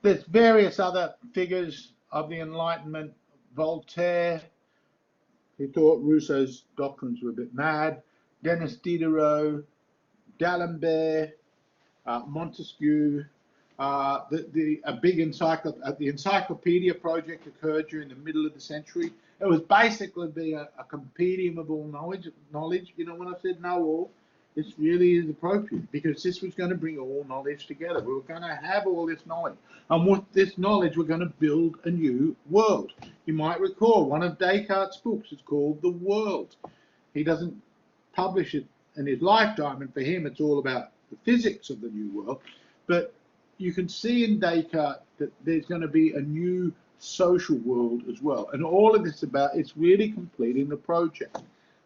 there's various other figures of the Enlightenment. Voltaire, he thought Rousseau's doctrines were a bit mad. Denis Diderot, D'Alembert, Montesquieu. The Encyclopedia project occurred during the middle of the century. It was basically a compendium of all knowledge. When I said know all, this really is appropriate because this was going to bring all knowledge together. We were going to have all this knowledge. And with this knowledge, we're going to build a new world. You might recall one of Descartes' books is called The World. He doesn't publish it in his lifetime, and for him, it's all about the physics of the new world. But you can see in Descartes that there's going to be a new social world as well. And all of this it's really completing the project.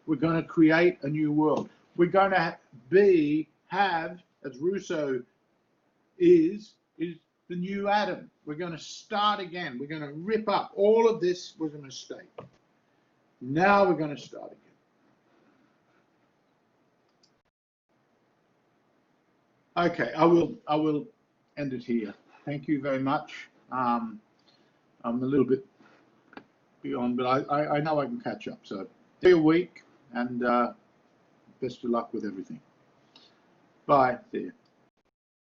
We're going to create a new world. We're going to have, as Rousseau is the new Adam. We're going to start again. We're going to rip up. All of this was a mistake. Now we're going to start again. Okay, I will end it here. Thank you very much. I'm a little bit beyond, but I know I can catch up. So, see you a week, and best of luck with everything. Bye. See you.